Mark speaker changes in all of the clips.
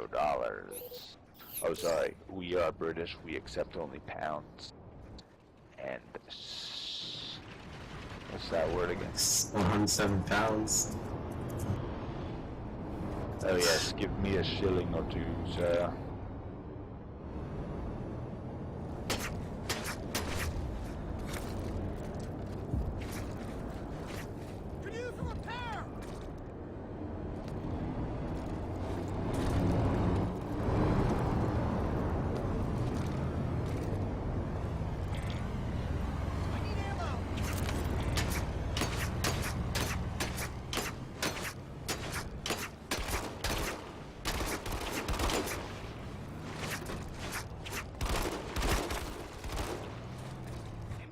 Speaker 1: $0. Oh, sorry. We are British. We accept only pounds. And what's that word again?
Speaker 2: 107 pounds.
Speaker 1: Oh yes, give me a shilling or two, sir.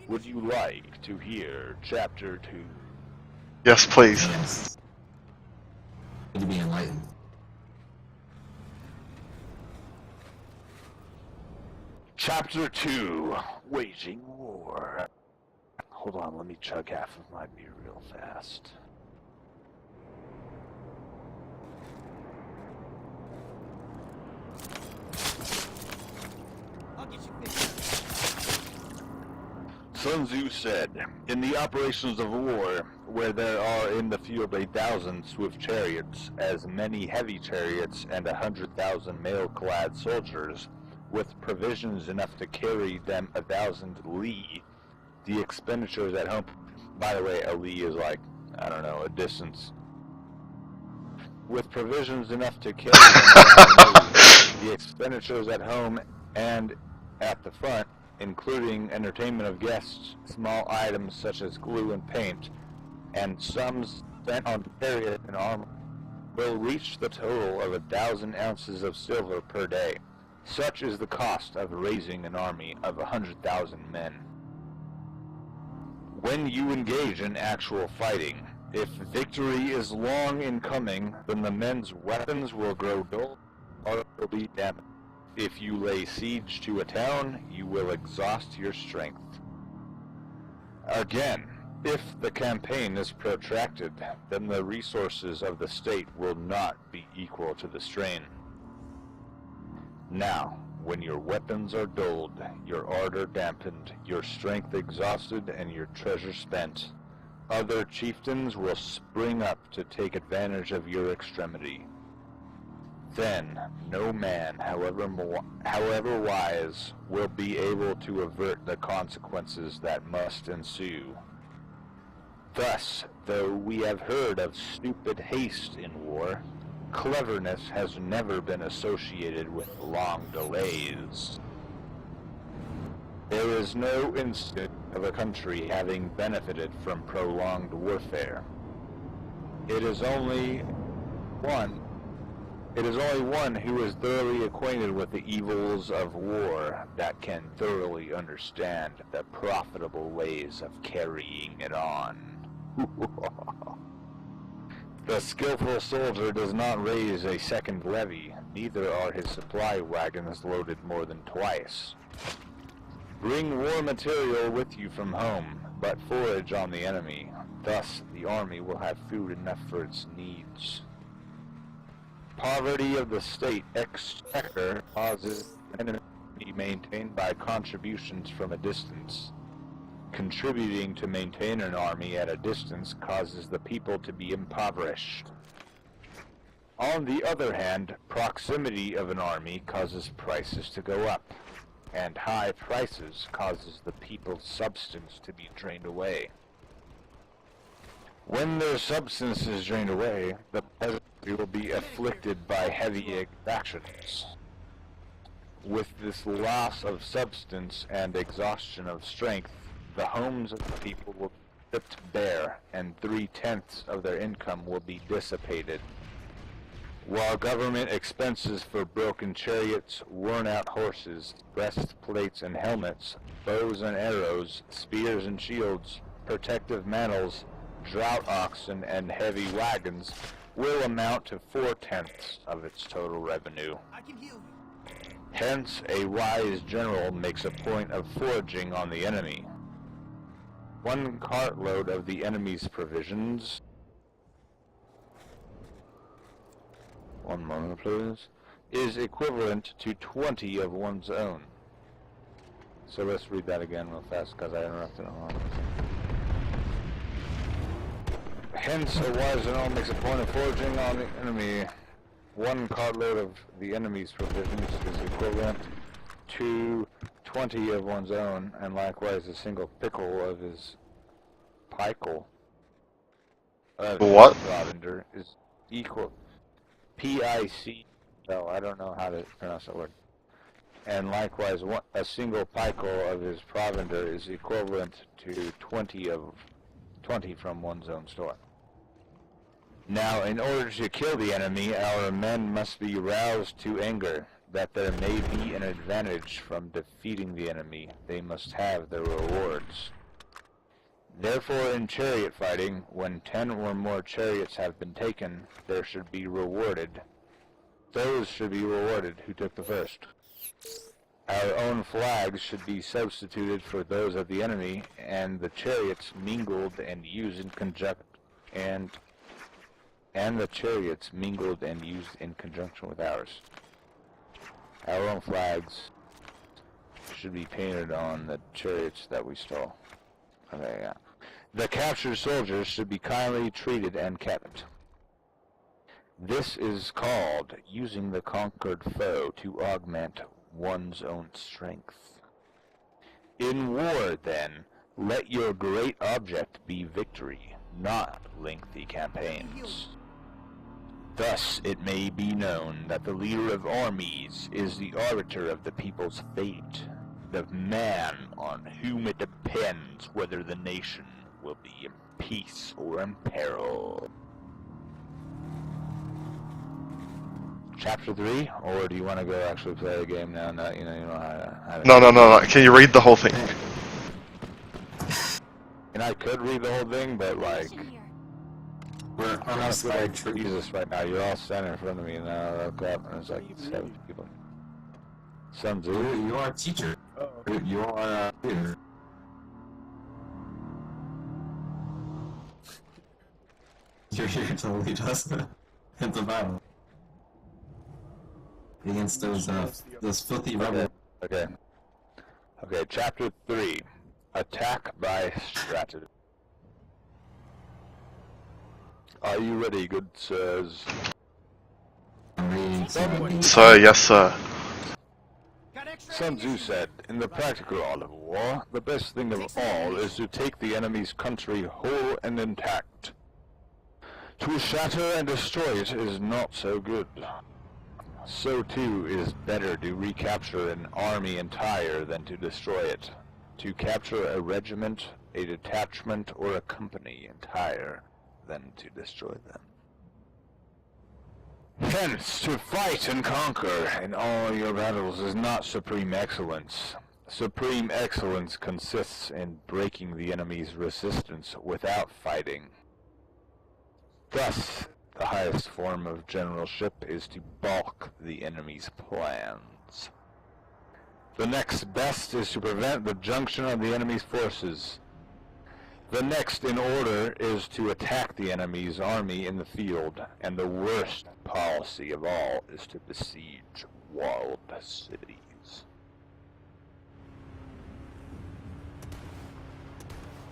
Speaker 1: Would you like to hear Chapter 2?
Speaker 3: Yes, please.
Speaker 2: Yes. Need to be enlightened.
Speaker 1: Chapter 2, Waging War. Hold on, let me chug half of my beer real fast.
Speaker 4: I'll get you fixed.
Speaker 1: Sun Tzu said, "In the operations of war, where there are in the field 1,000 swift chariots, as many heavy chariots, and 100,000 mail-clad soldiers, with provisions enough to carry them 1,000 li, the expenditures at home." By the way, a li is like, I don't know, a distance. With provisions enough to carry them 1,000 li, the expenditures at home and at the front, including entertainment of guests, small items such as glue and paint, and sums spent on chariot and armor, will reach the total of 1,000 ounces of silver per day. Such is the cost of raising an army of 100,000 men. When you engage in actual fighting, if victory is long in coming, then the men's weapons will grow dull or will be damaged. If you lay siege to a town, you will exhaust your strength. Again, if the campaign is protracted, then the resources of the state will not be equal to the strain. Now, when your weapons are dulled, your ardor dampened, your strength exhausted, and your treasure spent, other chieftains will spring up to take advantage of your extremity. Then, no man, however wise, will be able to avert the consequences that must ensue. Thus, though we have heard of stupid haste in war, cleverness has never been associated with long delays. There is no instance of a country having benefited from prolonged warfare. It is only one who is thoroughly acquainted with the evils of war that can thoroughly understand the profitable ways of carrying it on. The skillful soldier does not raise a second levy, neither are his supply wagons loaded more than twice. Bring war material with you from home, but forage on the enemy. Thus the army will have food enough for its needs. Poverty of the state exchequer causes the enemy to be maintained by contributions from a distance. Contributing to maintain an army at a distance causes the people to be impoverished. On the other hand, proximity of an army causes prices to go up, and high prices causes the people's substance to be drained away. When their substance is drained away, the peasantry will be afflicted by heavy exactions. With this loss of substance and exhaustion of strength, the homes of the people will be stripped bare, and 3/10 of their income will be dissipated. While government expenses for broken chariots, worn-out horses, breastplates and helmets, bows and arrows, spears and shields, protective mantles, drought oxen, and heavy wagons will amount to 4/10 of its total revenue.
Speaker 4: I can heal you.
Speaker 1: Hence, a wise general makes a point of foraging on the enemy. 1 cartload of the enemy's provisions. One moment, please. is equivalent to 20 of one's own. So let's read that again real fast because I interrupted him. Hence, a wise general makes a point of foraging on the enemy. One cartload of the enemy's provisions is equivalent to 20 of one's own, and likewise a single pickle of his pickle.
Speaker 3: What?
Speaker 1: Provender is equal. P-I-C. No, I don't know how to pronounce that word. And likewise, a single pickle of his provender is equivalent to 20 from one's own store. Now, in order to kill the enemy, our men must be roused to anger, that there may be an advantage from defeating the enemy. They must have their rewards. Therefore, in chariot fighting, when 10 or more chariots have been taken, there should be rewarded. Those should be rewarded who took the first. Our own flags should be substituted for those of the enemy, and the chariots mingled and used in conjunction with ours. Our own flags should be painted on the chariots that we stole. Okay, yeah. The captured soldiers should be kindly treated and kept. This is called using the conquered foe to augment one's own strength. In war, then, let your great object be victory, not lengthy campaigns. Thus it may be known that the leader of armies is the arbiter of the people's fate, the man on whom it depends whether the nation will be in peace or in peril. Chapter 3, or do you want to go actually play the game now? No, you know how to...
Speaker 3: No. Can you read the whole thing?
Speaker 1: And I could read the whole thing, but like...
Speaker 2: We're on our side tree.
Speaker 1: Jesus, right now, you're all standing in front of me, and I look up, and it's like 7 people. Sun Tzu.
Speaker 2: You are a teacher. You are a leader. You're here to lead us into battle. Against those filthy rebels.
Speaker 1: Okay, chapter 3. Attack by strategy. Are you ready, good sirs?
Speaker 3: Sir, yes, sir.
Speaker 1: Sun Tzu said, in the practical art of war, the best thing of all is to take the enemy's country whole and intact. To shatter and destroy it is not so good. So too it is better to recapture an army entire than to destroy it. To capture a regiment, a detachment, or a company entire than to destroy them. Hence, to fight and conquer in all your battles is not supreme excellence. Supreme excellence consists in breaking the enemy's resistance without fighting. Thus, the highest form of generalship is to balk the enemy's plans. The next best is to prevent the junction of the enemy's forces. The next in order is to attack the enemy's army in the field, and the worst policy of all is to besiege walled cities.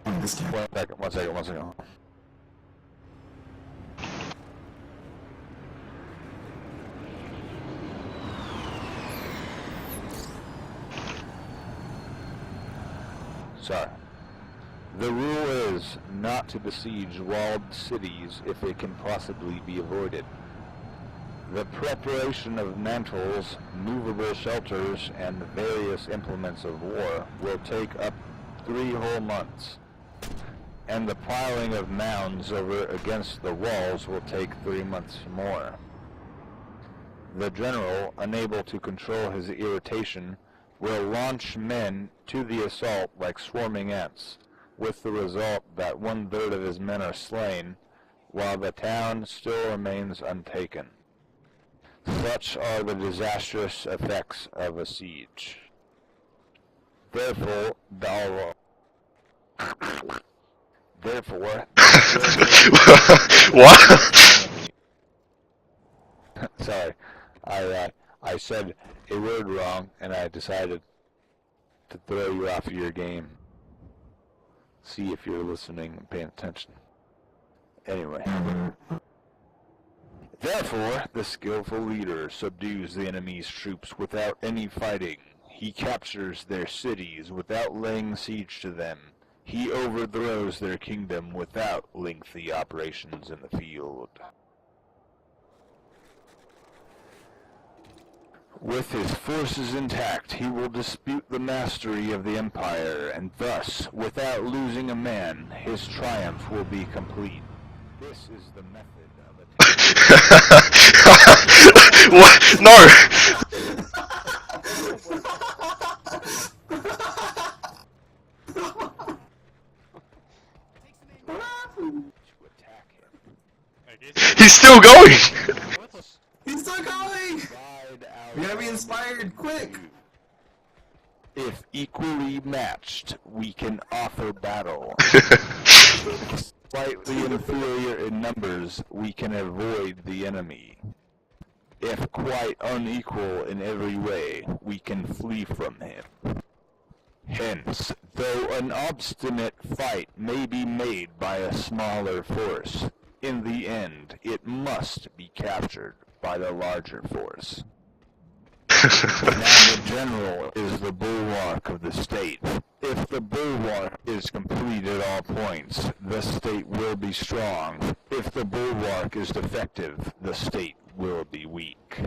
Speaker 1: One second. Sorry. The rule is not to besiege walled cities if it can possibly be avoided. The preparation of mantles, movable shelters, and various implements of war will take up 3 whole months, and the piling of mounds over against the walls will take 3 months more. The general, unable to control his irritation, will launch men to the assault like swarming ants, with the result that 1/3 of his men are slain, while the town still remains untaken. Such are the disastrous effects of a siege. Therefore,
Speaker 3: What?
Speaker 1: Sorry, I said a word wrong, and I decided to throw you off of your game. See if you're listening and paying attention. Anyway. Therefore, the skillful leader subdues the enemy's troops without any fighting. He captures their cities without laying siege to them. He overthrows their kingdom without lengthy operations in the field. With his forces intact, he will dispute the mastery of the empire, and thus, without losing a man, his triumph will be complete. This is the method of
Speaker 3: What? No!
Speaker 1: to attack him.
Speaker 3: He's still going!
Speaker 2: He's still going! We gotta be inspired, quick!
Speaker 1: If equally matched, we can offer battle. Slightly inferior in numbers, we can avoid the enemy. If quite unequal in every way, we can flee from him. Hence, though an obstinate fight may be made by a smaller force, in the end it must be captured by the larger force. Now the general is the bulwark of the state. If the bulwark is complete at all points, the state will be strong. If the bulwark is defective, the state will be weak.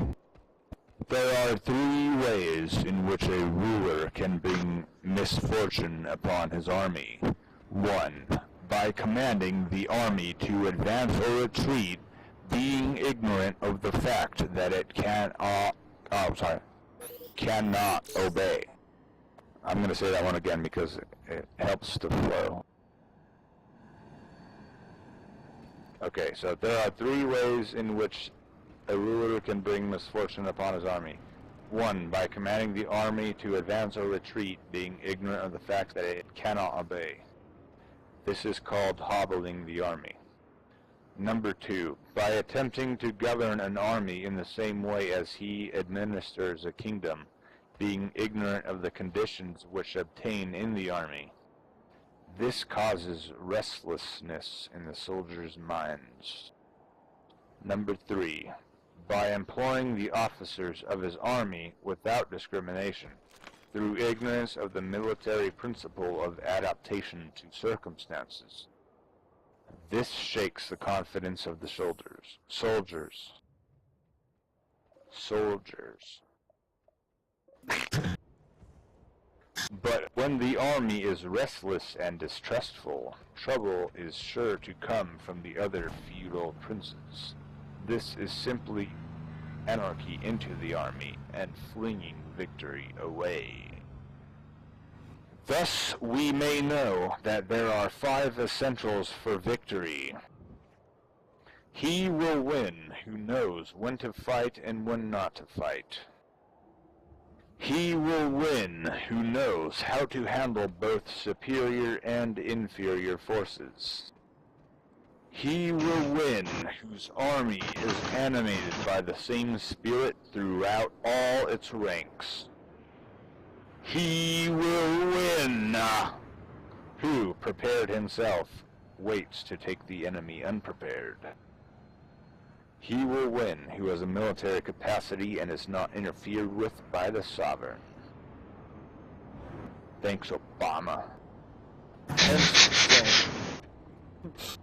Speaker 1: There are three ways in which a ruler can bring misfortune upon his army. 1. By commanding the army to advance or retreat, being ignorant of the fact that it cannot obey. I'm going to say that one again because it helps to flow. Okay, so there are three ways in which a ruler can bring misfortune upon his army. 1. By commanding the army to advance or retreat, being ignorant of the fact that it cannot obey. This is called hobbling the army. Number 2. By attempting to govern an army in the same way as he administers a kingdom, being ignorant of the conditions which obtain in the army. This causes restlessness in the soldiers' minds. Number 3. By employing the officers of his army without discrimination, through ignorance of the military principle of adaptation to circumstances. This shakes the confidence of the soldiers. But when the army is restless and distrustful, trouble is sure to come from the other feudal princes. This is simply anarchy into the army and flinging victory away. Thus we may know that there are 5 essentials for victory. He will win who knows when to fight and when not to fight. He will win who knows how to handle both superior and inferior forces. He will win whose army is animated by the same spirit throughout all its ranks. He will win who, prepared himself, waits to take the enemy unprepared. He will win who has a military capacity and is not interfered with by the sovereign. Thanks, Obama.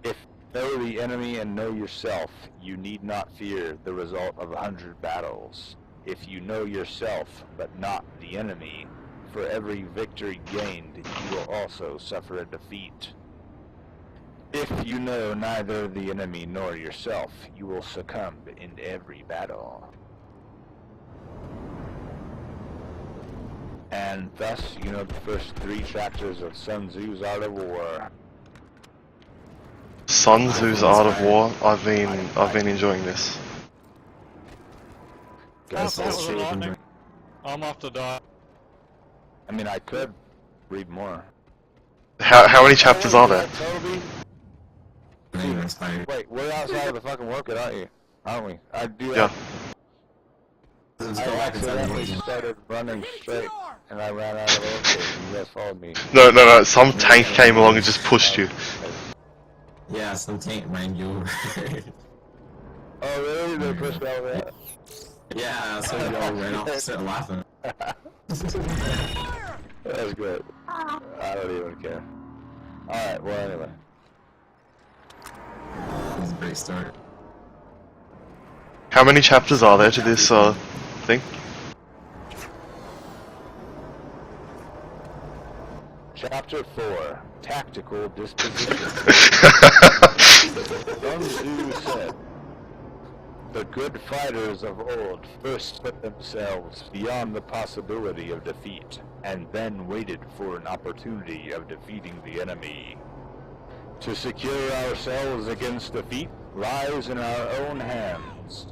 Speaker 1: If you know the enemy and know yourself, you need not fear the result of 100 battles. If you know yourself, but not the enemy, for every victory gained, you will also suffer a defeat. If you know neither the enemy nor yourself, you will succumb in every battle. And thus, you know the first 3 chapters of Sun Tzu's Art of War.
Speaker 3: Sun Tzu's Art of War. I've been enjoying this.
Speaker 1: Guys,
Speaker 5: That was enlightening. I'm off to die.
Speaker 1: I mean, I could read more.
Speaker 3: How many chapters are there?
Speaker 1: Toby?
Speaker 2: Are you inspired?
Speaker 1: Wait, we're outside of the fucking workout, aren't we? I do.
Speaker 3: Yeah.
Speaker 2: Let's
Speaker 1: I
Speaker 2: go back inside the
Speaker 1: accidentally
Speaker 2: building.
Speaker 1: started running straight, and I ran out of air, and you guys followed me.
Speaker 3: No. Some tank came along and just pushed you.
Speaker 2: Yeah, some tank ran you over.
Speaker 1: Oh really? They pushed me over that?
Speaker 2: Yeah, so you all ran off and started laughing.
Speaker 1: That's good. I don't even care. Alright, well anyway.
Speaker 2: That's a great start.
Speaker 3: How many chapters are there to this thing?
Speaker 1: Chapter 4, Tactical Disposition. Sun Tzu said, "The good fighters of old first put themselves beyond the possibility of defeat, and then waited for an opportunity of defeating the enemy. To secure ourselves against defeat lies in our own hands.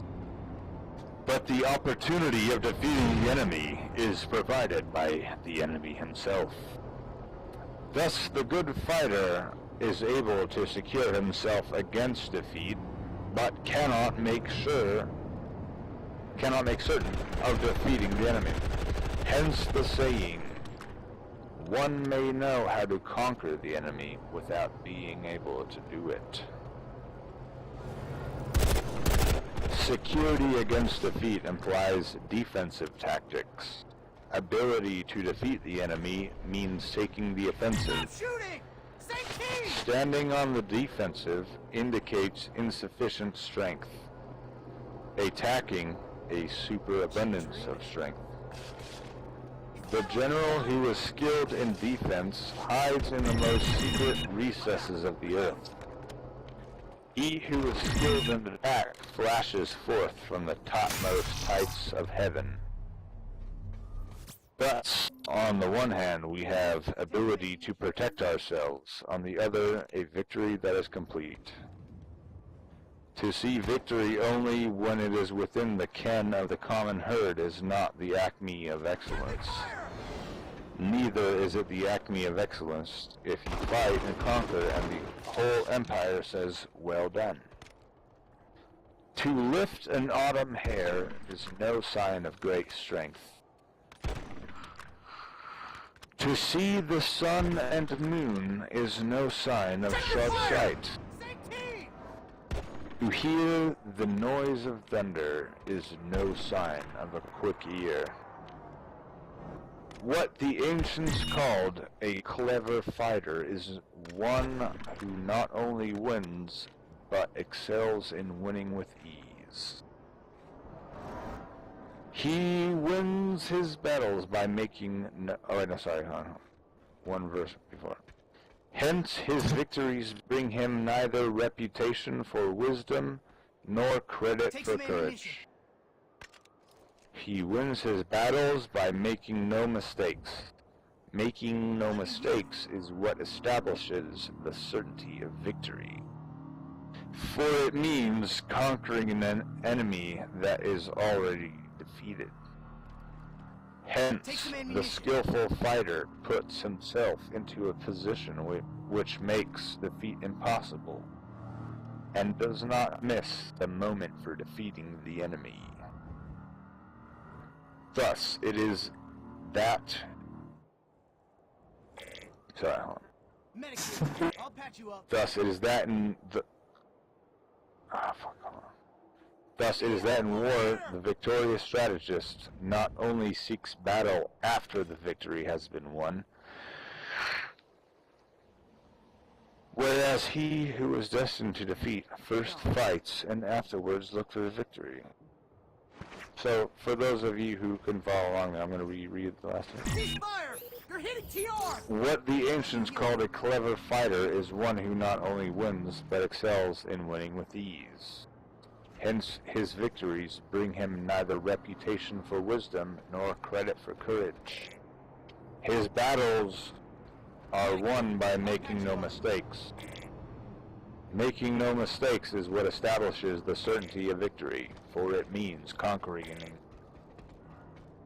Speaker 1: But the opportunity of defeating the enemy is provided by the enemy himself. Thus, the good fighter is able to secure himself against defeat, but cannot make certain of defeating the enemy. Hence the saying, one may know how to conquer the enemy without being able to do it." Security against defeat implies defensive tactics. Ability to defeat the enemy means taking the offensive.
Speaker 4: Shooting! Stay keen!
Speaker 1: Standing on the defensive indicates insufficient strength. Attacking, a superabundance of strength. The general who is skilled in defense hides in the most secret recesses of the earth. He who is skilled in attack flashes forth from the topmost heights of heaven. Thus, on the one hand, we have ability to protect ourselves, on the other, a victory that is complete. To see victory only when it is within the ken of the common herd is not the acme of excellence. Neither is it the acme of excellence if you fight and conquer and the whole empire says, "Well done." To lift an autumn hair is no sign of great strength. To see the sun and moon is no sign of sharp sight.
Speaker 4: Stay keen!
Speaker 1: To hear the noise of thunder is no sign of a quick ear. What the ancients called a clever fighter is one who not only wins, but excels in winning with ease. He wins his battles by making one verse before. Hence his victories bring him neither reputation for wisdom, nor credit
Speaker 4: Take
Speaker 1: for
Speaker 4: some ammunition.
Speaker 1: courage. He wins his battles by making no mistakes. Making no mistakes is what establishes the certainty of victory. For it means conquering an enemy that is already defeated. Hence, the skillful fighter puts himself into a position which makes defeat impossible, and does not miss the moment for defeating the enemy. Thus, it is that... Sorry, hold on.
Speaker 4: Medic, I'll patch you up.
Speaker 1: Thus, it is that in the... hold on. Thus, it is that in war, the victorious strategist not only seeks battle after the victory has been won, whereas he who is destined to defeat first fights and afterwards looks for the victory. So, for those of you who couldn't follow along, I'm going to reread the last one.
Speaker 4: Ceasefire! You're hitting TR!
Speaker 1: What the ancients called a clever fighter is one who not only wins, but excels in winning with ease. Hence, his victories bring him neither reputation for wisdom, nor credit for courage. His battles are won by making no mistakes. Making no mistakes is what establishes the certainty of victory, for it means conquering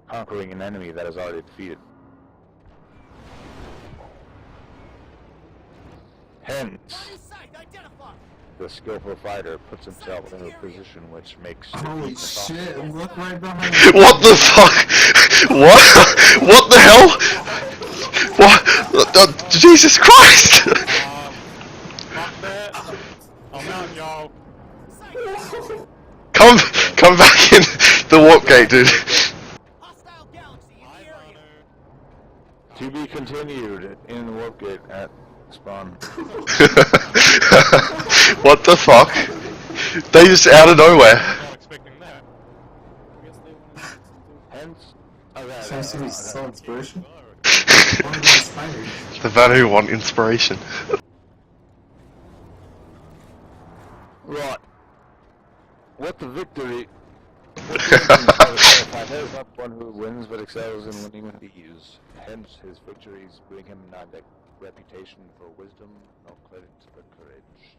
Speaker 1: an enemy that is already defeated. Hence,
Speaker 4: Sight identified!
Speaker 1: the skillful fighter puts himself in a position which makes
Speaker 2: Holy
Speaker 1: defeat
Speaker 2: shit,
Speaker 1: impossible.
Speaker 2: look right behind you.
Speaker 3: What the fuck? What? What the hell? What? Jesus Christ!
Speaker 5: Fuck that. I'm out, y'all.
Speaker 3: Come back in the warp gate, dude.
Speaker 4: Hostile galaxy in the area.
Speaker 1: To be continued in the warp gate at spawn.
Speaker 3: What the fuck? They just out of nowhere.
Speaker 5: Not expecting that.
Speaker 1: Hence,
Speaker 2: Sounds like so inspiration.
Speaker 5: So,
Speaker 2: One is inspired.
Speaker 3: The van who want inspiration.
Speaker 1: right. What the victory? There's not one who wins but excels in winning with ease. Hence, his victories bring him neither reputation for wisdom nor credit for courage.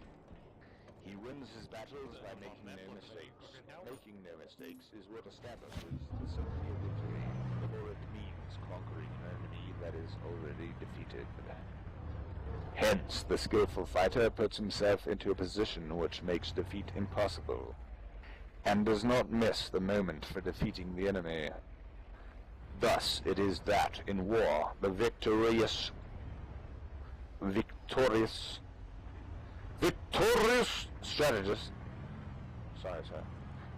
Speaker 1: He wins his battles by making no mistakes. Making no mistakes is what establishes the certainty of victory, for it means conquering an enemy that is already defeated. Hence, the skillful fighter puts himself into a position which makes defeat impossible, and does not miss the moment for defeating the enemy. Thus, it is that, in war, the victorious strategist...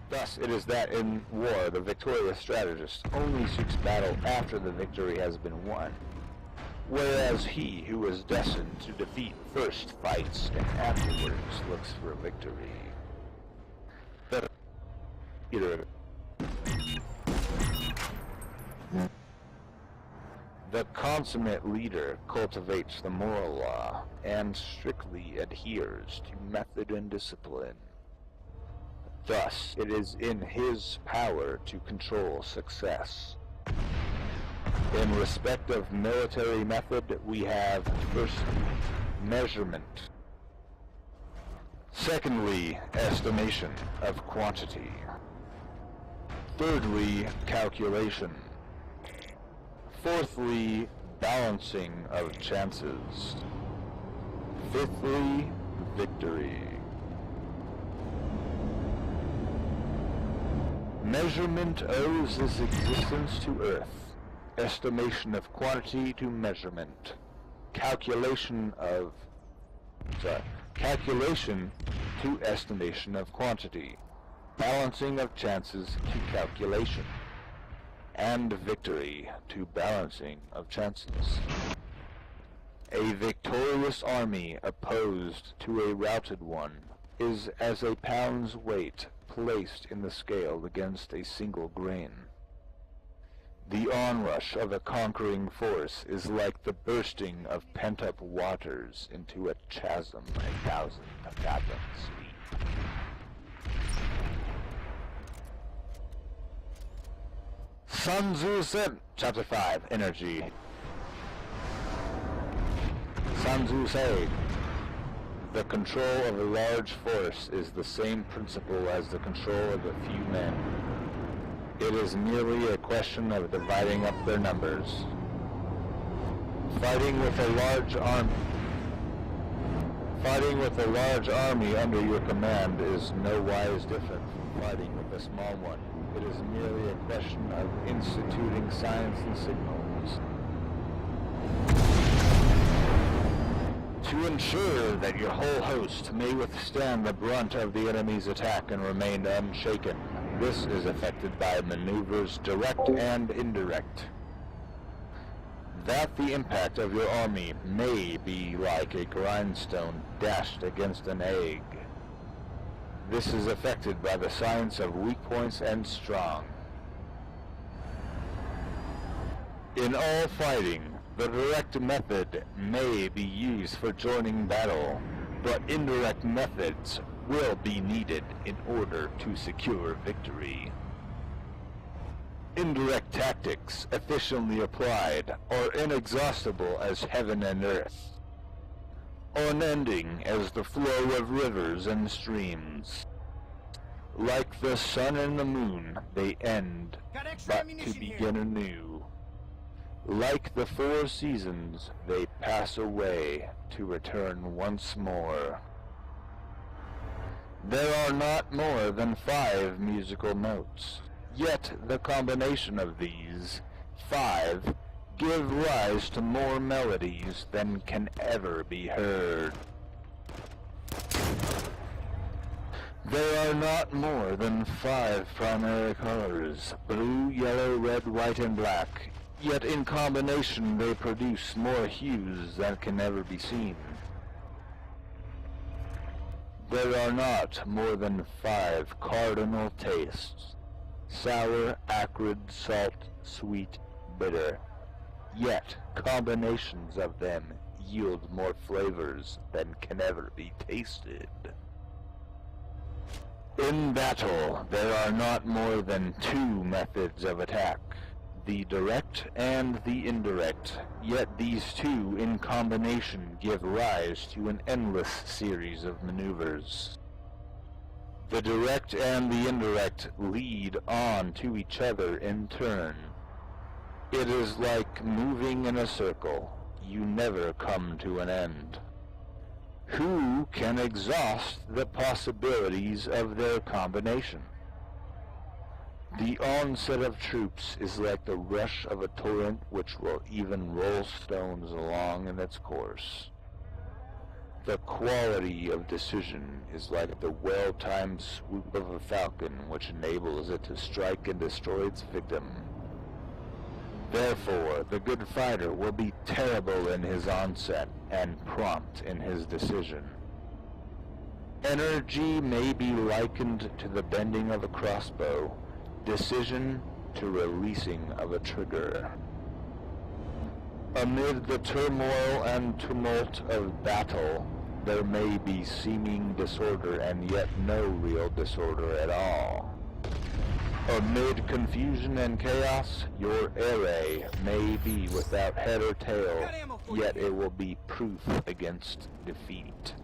Speaker 1: Thus, it is that, in war, the victorious strategist only seeks battle after the victory has been won, whereas he who is destined to defeat first fights and afterwards looks for victory. The consummate leader cultivates the moral law and strictly adheres to method and discipline. Thus, it is in his power to control success. In respect of military method, we have firstly, measurement. Secondly, estimation of quantity. Thirdly, calculation. Fourthly, balancing of chances. Fifthly, victory. Measurement owes its existence to Earth. Estimation of quantity to measurement. Calculation to estimation of quantity. Balancing of chances to calculation. And victory to balancing of chances. A victorious army opposed to a routed one is as a pound's weight placed in the scale against a single grain. The onrush of a conquering force is like the bursting of pent-up waters into a chasm 1,000 fathoms deep. Sun Tzu said, Chapter 5, Energy. Sun Tzu said, the control of a large force is the same principle as the control of a few men. It is merely a question of dividing up their numbers. Fighting with a large army under your command is no wise different from fighting with a small one. It is merely a question of instituting signs and signals. To ensure that your whole host may withstand the brunt of the enemy's attack and remain unshaken, this is effected by maneuvers direct and indirect. That the impact of your army may be like a grindstone dashed against an egg. This is effected by the science of weak points and strong. In all fighting, the direct method may be used for joining battle, but indirect methods will be needed in order to secure victory. Indirect tactics, efficiently applied, are inexhaustible as heaven and earth, unending as the flow of rivers and streams. Like the sun and the moon, they end, but to begin anew. Like the 4 seasons, they pass away to return once more. There are not more than 5 musical notes, yet the combination of these 5 give rise to more melodies than can ever be heard. There are not more than 5 primary colors, blue, yellow, red, white, and black, yet in combination they produce more hues than can ever be seen. There are not more than 5 cardinal tastes, sour, acrid, salt, sweet, bitter, yet combinations of them yield more flavors than can ever be tasted. In battle, there are not more than 2 methods of attack, the direct and the indirect, yet these 2 in combination give rise to an endless series of maneuvers. The direct and the indirect lead on to each other in turn. It is like moving in a circle. You never come to an end. Who can exhaust the possibilities of their combination? The onset of troops is like the rush of a torrent which will even roll stones along in its course. The quality of decision is like the well-timed swoop of a falcon which enables it to strike and destroy its victim. Therefore, the good fighter will be terrible in his onset and prompt in his decision. Energy may be likened to the bending of a crossbow, decision to releasing of a trigger. Amid the turmoil and tumult of battle, there may be seeming disorder and yet no real disorder at all. Amid confusion and chaos, your array may be without head or tail, yet it will be proof against defeat.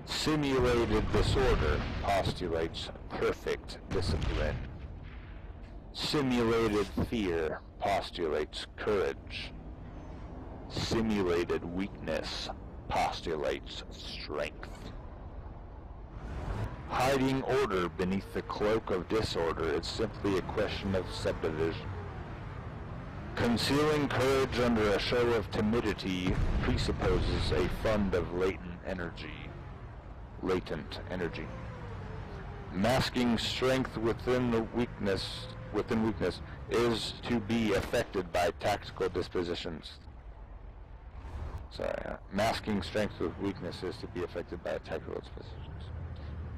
Speaker 1: Simulated disorder postulates perfect discipline. Simulated fear postulates courage. Simulated weakness postulates strength. Hiding order beneath the cloak of disorder is simply a question of subdivision. Concealing courage under a show of timidity presupposes a fund of latent energy. Masking strength within weakness is to be affected by tactical dispositions. Masking strength with weakness is to be affected by tactical dispositions.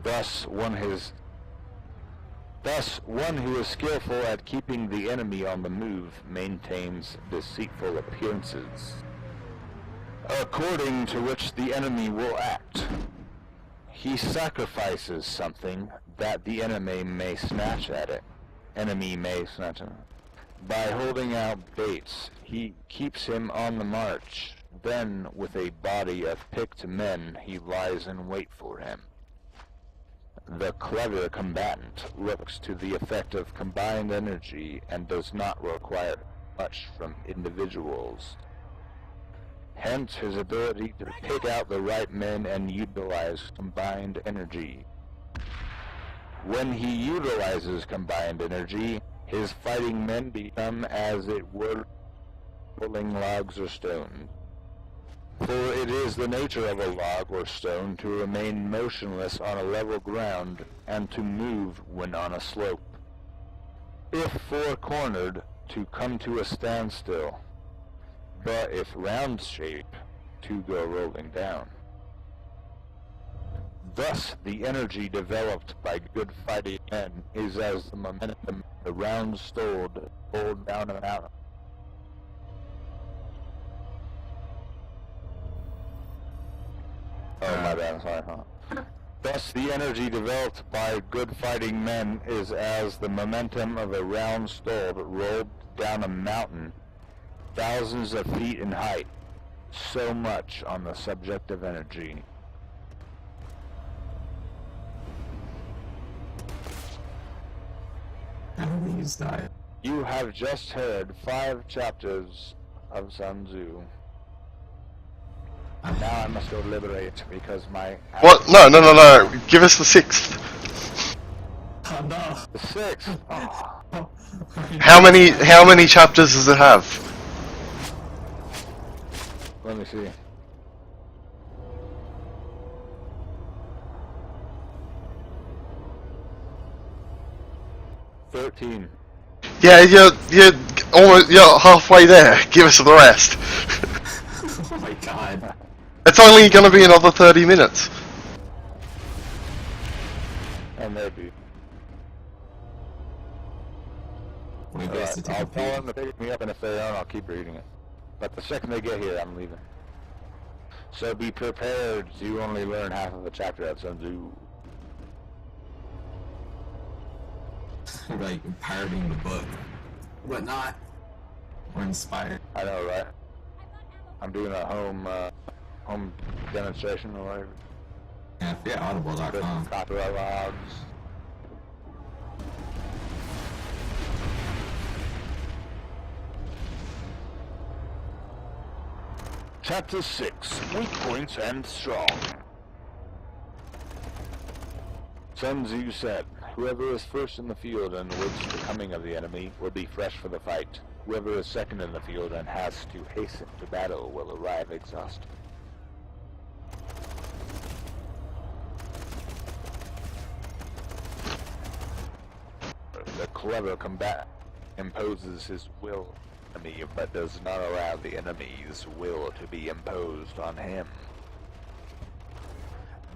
Speaker 1: Thus, one who is skillful at keeping the enemy on the move maintains deceitful appearances, according to which the enemy will act. He sacrifices something that the enemy may snatch at it. By holding out baits, he keeps him on the march. Then, with a body of picked men, he lies in wait for him. The clever combatant looks to the effect of combined energy and does not require much from individuals. Hence his ability to pick out the right men and utilize combined energy. When he utilizes combined energy, his fighting men become as it were rolling logs or stones. For it is the nature of a log or stone to remain motionless on a level ground and to move when on a slope. If four-cornered, to come to a standstill, but if round-shaped, to go rolling down. Thus, the energy developed by good fighting men is as the momentum of the round-stoled pulled down a mountain. Oh, my bad, sorry, Thus, the energy developed by good fighting men is as the momentum of a round stone rolled down a mountain, thousands of feet in height. So much on the subject of energy.
Speaker 2: Enemies die.
Speaker 1: You have just heard 5 chapters of Sun Tzu. Now I must go liberate because my...
Speaker 3: What? No, no, no, no. Give us the 6th.
Speaker 2: Oh no.
Speaker 1: The 6th! Oh.
Speaker 3: How many chapters does it have?
Speaker 1: Let me see.
Speaker 3: Yeah, you're almost, you're halfway there. Give us the rest.
Speaker 2: Oh my god.
Speaker 3: It's only gonna be another 30 minutes.
Speaker 1: And maybe.
Speaker 2: We basically take
Speaker 1: I'll
Speaker 2: a
Speaker 1: tell
Speaker 2: peek.
Speaker 1: them to pick me up, and if they don't, I'll keep reading it. But the second they get here, I'm leaving. So be prepared to only learn half of a chapter at Sun Tzu.
Speaker 2: Like parroting the book, but not. We're inspired.
Speaker 1: I know, right? I'm doing a home demonstration or whatever.
Speaker 2: Yeah, yeah, audible.com.
Speaker 1: Copyright logs. Chapter 6, Weak Points and Strong. Sun Tzu said, "Whoever is first in the field and awaits the coming of the enemy will be fresh for the fight. Whoever is second in the field and has to hasten to battle will arrive exhausted." The clever combatant imposes his will on the enemy, but does not allow the enemy's will to be imposed on him.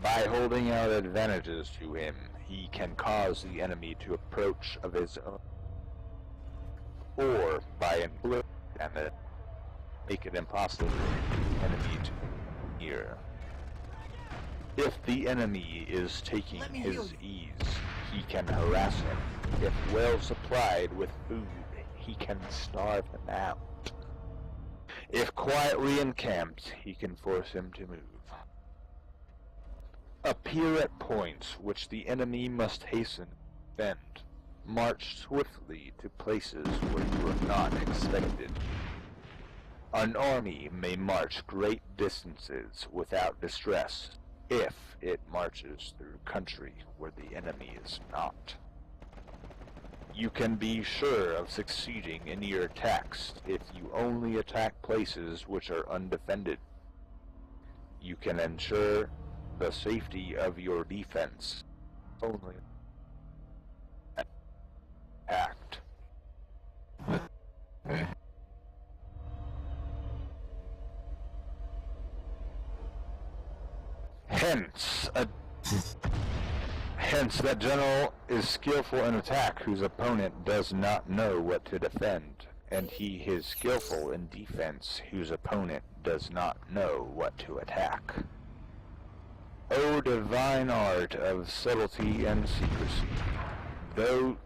Speaker 1: By holding out advantages to him, he can cause the enemy to approach of his own, or by inflicting damage, make it impossible for the enemy to hear. If the enemy is taking his ease, he can harass him. If well supplied with food, he can starve him out. If quietly encamped, he can force him to move. Appear at points which the enemy must hasten to defend. March swiftly to places where you are not expected. An army may march great distances without distress if it marches through country where the enemy is not. You can be sure of succeeding in your attacks if you only attack places which are undefended. You can ensure the safety of your defense only act.
Speaker 2: Okay.
Speaker 1: Hence, that general is skillful in attack whose opponent does not know what to defend, and he is skillful in defense whose opponent does not know what to attack. O divine art of subtlety and secrecy, though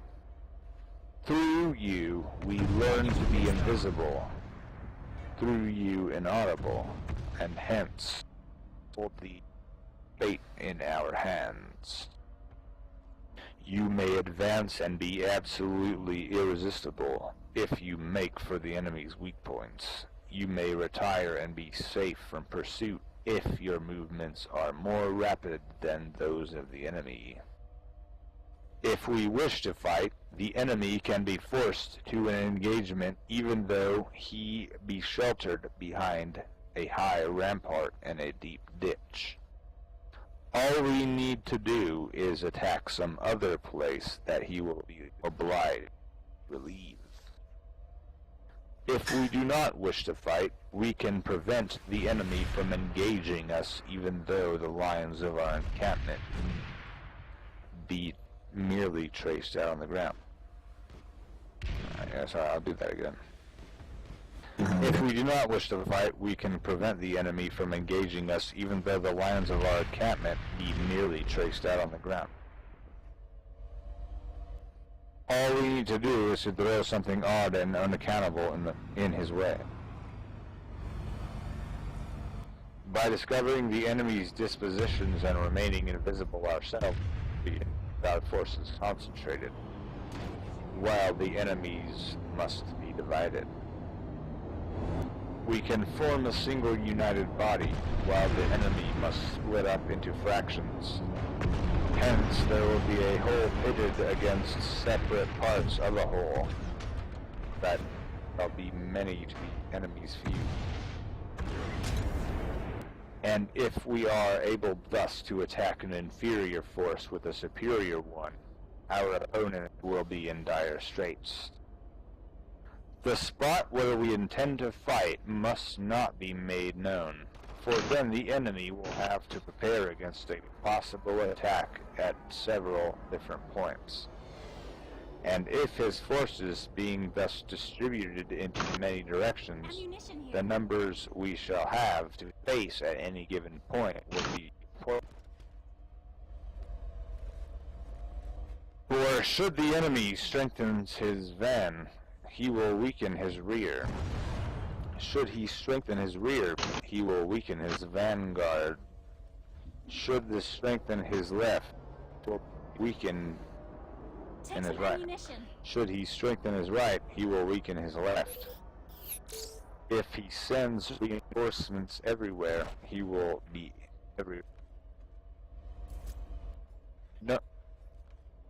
Speaker 1: through you we learn to be invisible, through you inaudible, and hence hold the fate in our hands. You may advance and be absolutely irresistible if you make for the enemy's weak points. You may retire and be safe from pursuit if your movements are more rapid than those of the enemy. If we wish to fight, the enemy can be forced to an engagement even though he be sheltered behind a high rampart and a deep ditch. All we need to do is attack some other place that he will be obliged to relieve. If we do not wish to fight, we can prevent the enemy from engaging us even though the lines of our encampment be merely traced out on the ground. Sorry, I'll do that again. If we do not wish to fight, we can prevent the enemy from engaging us even though the lines of our encampment be merely traced out on the ground. All we need to do is to throw something odd and unaccountable in his way. By discovering the enemy's dispositions and remaining invisible ourselves, our forces concentrated, while the enemies must be divided. We can form a single united body, while the enemy must split up into fractions. Hence, there will be a whole pitted against separate parts of a whole. That there'll be many to the enemy's few. And if we are able thus to attack an inferior force with a superior one, our opponent will be in dire straits. The spot where we intend to fight must not be made known, for then the enemy will have to prepare against a possible attack at several different points. And if his forces being thus distributed into many directions, the numbers we shall have to face at any given point will be important. For should the enemy strengthen his van, he will weaken his rear. Should he strengthen his rear, he will weaken his vanguard. Should this strengthen his left, he will weaken in his right. Should he strengthen his right, he will weaken his left. If he sends reinforcements everywhere, he will be everywhere. No.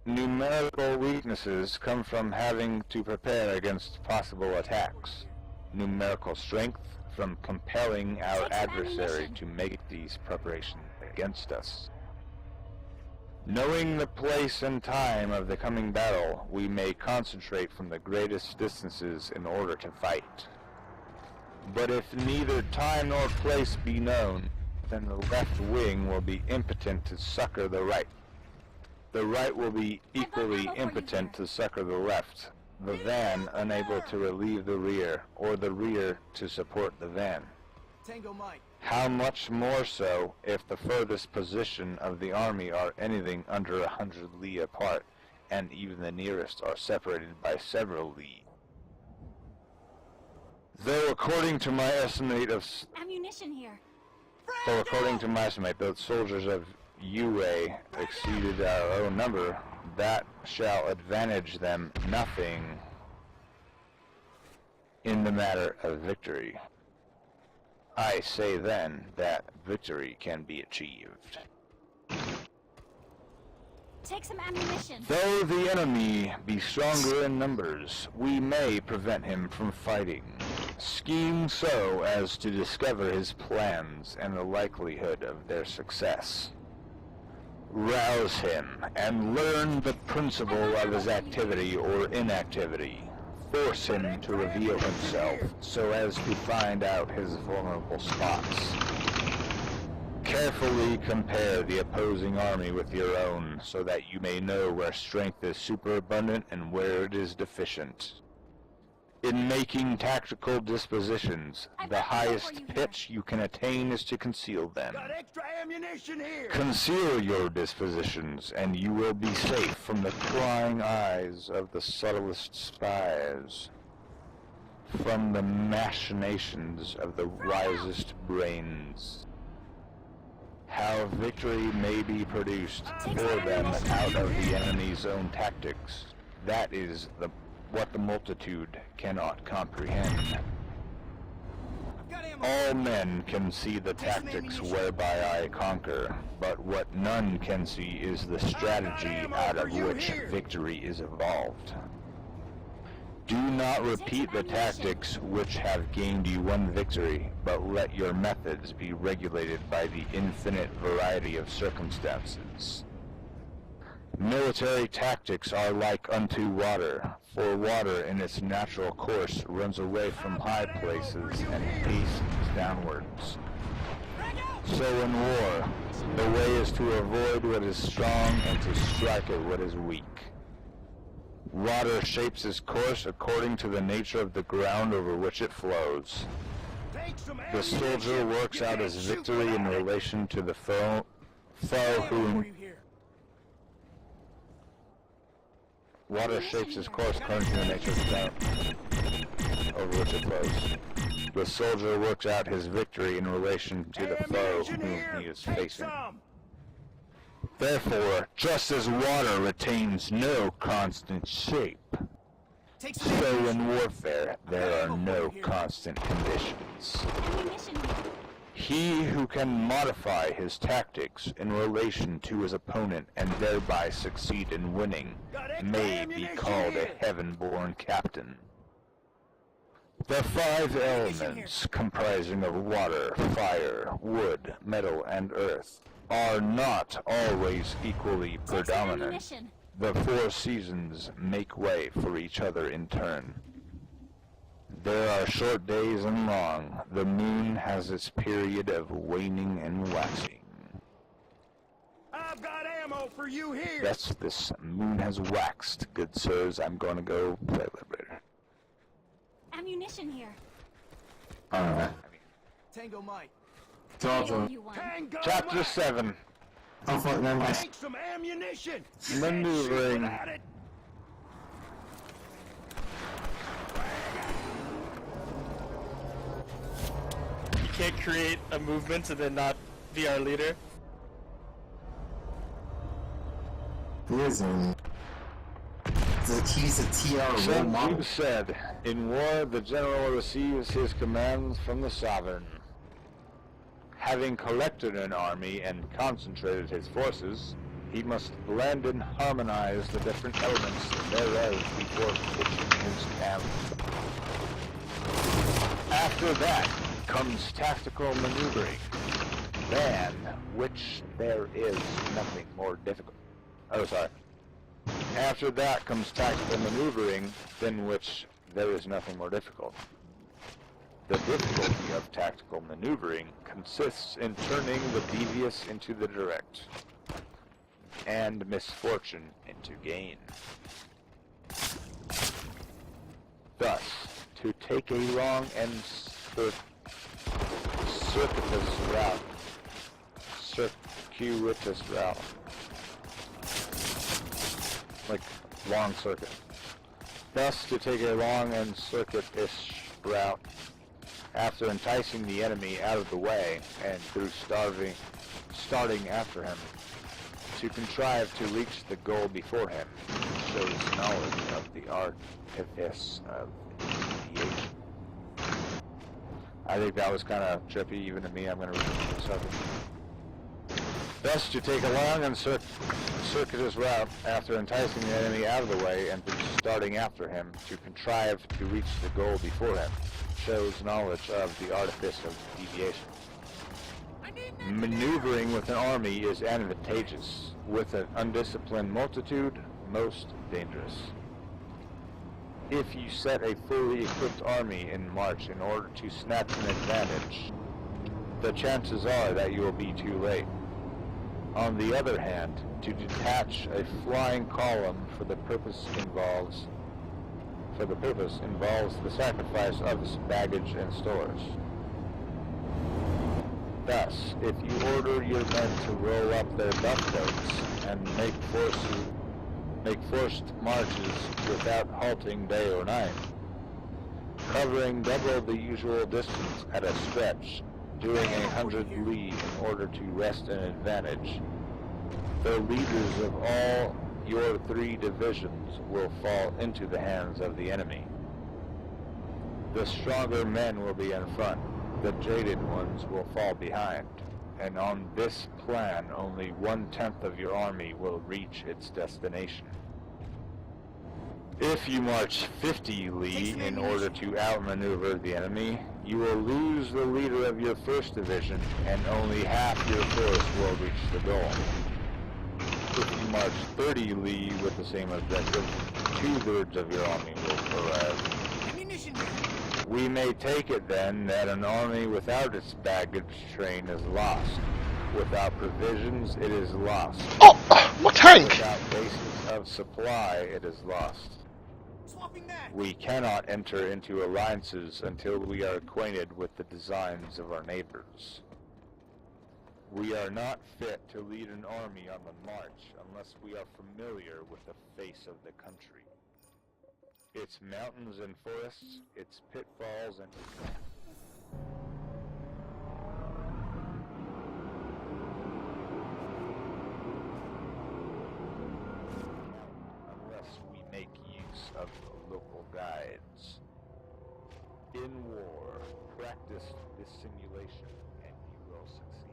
Speaker 1: Numerical weaknesses come from having to prepare against possible attacks. Numerical strength from compelling our adversary to make these preparations against us. Knowing the place and time of the coming battle, we may concentrate from the greatest distances in order to fight. But if neither time nor place be known, then the left wing will be impotent to succor the right. The right will be equally impotent to succor the left, the van unable to relieve the rear, or the rear to support the van.
Speaker 4: Tango Mike.
Speaker 1: How much more so if the furthest position of the army are anything under 100 li apart, and even the nearest are separated by several li. Though according to my estimate of
Speaker 6: ammunition here.
Speaker 1: the soldiers of UA exceeded our own number, that shall advantage them nothing in the matter of victory. I say then that victory can be achieved.
Speaker 6: Take some ammunition.
Speaker 1: Though the enemy be stronger in numbers, we may prevent him from fighting. Scheme so as to discover his plans and the likelihood of their success. Rouse him and learn the principle of his activity or inactivity. Force him to reveal himself so as to find out his vulnerable spots. Carefully compare the opposing army with your own so that you may know where strength is superabundant and where it is deficient. In making tactical dispositions, the highest pitch you can attain is to conceal them.
Speaker 4: Got extra ammunition here.
Speaker 1: Conceal your dispositions, and you will be safe from the prying eyes of the subtlest spies, from the machinations of the wisest brains. How victory may be produced for them out of the enemy's own tactics, that is what the multitude cannot comprehend. All men can see the tactics whereby I conquer, but what none can see is the strategy out of which victory is evolved. Do not repeat the tactics which have gained you one victory, but let your methods be regulated by the infinite variety of circumstances. Military tactics are like unto water, for water in its natural course runs away from high places and hastens downwards. So in war, the way is to avoid what is strong and to strike at what is weak. Water shapes its course according to the nature of the ground over which it flows. The soldier works out his victory in relation to the foe whom water shapes his course according to the nature of the ground over which it flows. The soldier works out his victory in relation to the foe whom he is facing. Therefore, just as water retains no constant shape,
Speaker 4: Take some
Speaker 1: So
Speaker 4: ammunition.
Speaker 1: in warfare, there are no constant conditions.
Speaker 6: Ammunition here.
Speaker 1: He who can modify his tactics in relation to his opponent and thereby succeed in winning
Speaker 4: Got extra
Speaker 1: may be
Speaker 4: ammunition
Speaker 1: called
Speaker 4: here.
Speaker 1: a heaven-born captain. The 5 elements, comprising of water, fire, wood, metal, and earth, are not always equally
Speaker 6: Take some
Speaker 1: predominant.
Speaker 6: ammunition.
Speaker 1: The 4 seasons make way for each other in turn. There are short days and long. The moon has its period of waning and waxing.
Speaker 4: I've got ammo for you here.
Speaker 1: Thus this moon has waxed, good sirs. I'm gonna go play Liberator.
Speaker 6: Ammunition here.
Speaker 2: Alright.
Speaker 4: Tango Mike.
Speaker 2: So
Speaker 6: I owe
Speaker 2: also,
Speaker 6: you one.
Speaker 4: Tango
Speaker 1: Chapter
Speaker 4: Mike.
Speaker 1: 7.
Speaker 2: oh fuck, never mind.
Speaker 4: Take some ammunition.
Speaker 1: Maneuvering.
Speaker 4: Shoot at it.
Speaker 7: You can't create a movement and then not be our leader.
Speaker 2: He is he's a TR role
Speaker 1: Sun Tzu
Speaker 2: model.
Speaker 1: said, in war the general receives his commands from the sovereign. Having collected an army and concentrated his forces, he must blend and harmonize the different elements thereof before pitching his camp. After that comes tactical maneuvering, than which there is nothing more difficult. After that comes tactical maneuvering, than which there is nothing more difficult. The difficulty of tactical maneuvering consists in turning the devious into the direct, and misfortune into gain. Thus, to take a long and circuitous route, like long circuit. Thus, to take a long and circuitous route, after enticing the enemy out of the way and through starting after him, to contrive to reach the goal before him, shows knowledge of the artifice of deviation. I think that was kind of trippy even to me. I'm going to read this up. Thus, to take a long and circuitous route after enticing the enemy out of the way and through starting after him, to contrive to reach the goal before him, shows knowledge of the artifice of deviation. Maneuvering with an army is advantageous, with an undisciplined multitude, most dangerous. If you set a fully equipped army in march in order to snatch an advantage, the chances are that you will be too late. On the other hand, to detach a flying column for the purpose involves the sacrifice of its baggage and stores. Thus, if you order your men to roll up their buff boats and make forced marches without halting day or night, covering double the usual distance at a stretch, doing 100 li in order to wrest an advantage, the leaders of all your 3 divisions will fall into the hands of the enemy. The stronger men will be in front, the jaded ones will fall behind, and on this plan only 1/10 of your army will reach its destination. If you march 50 li in order to outmaneuver the enemy, you will lose the leader of your 1st division, and only half your force will reach the goal. If you march 30 li with the same objective, 2/3 of your army will arrive.
Speaker 4: Ammunition here.
Speaker 1: We may take it then that an army without its baggage train is lost. Without provisions, it is lost.
Speaker 3: Oh, my tank!
Speaker 1: Without bases of supply, it is lost.
Speaker 4: Swapping that.
Speaker 1: We cannot enter into alliances until we are acquainted with the designs of our neighbors. We are not fit to lead an army on the march unless we are familiar with the face of the country, its mountains and forests, its pitfalls and unless we make use of local sides. In war, practice this simulation and you will succeed.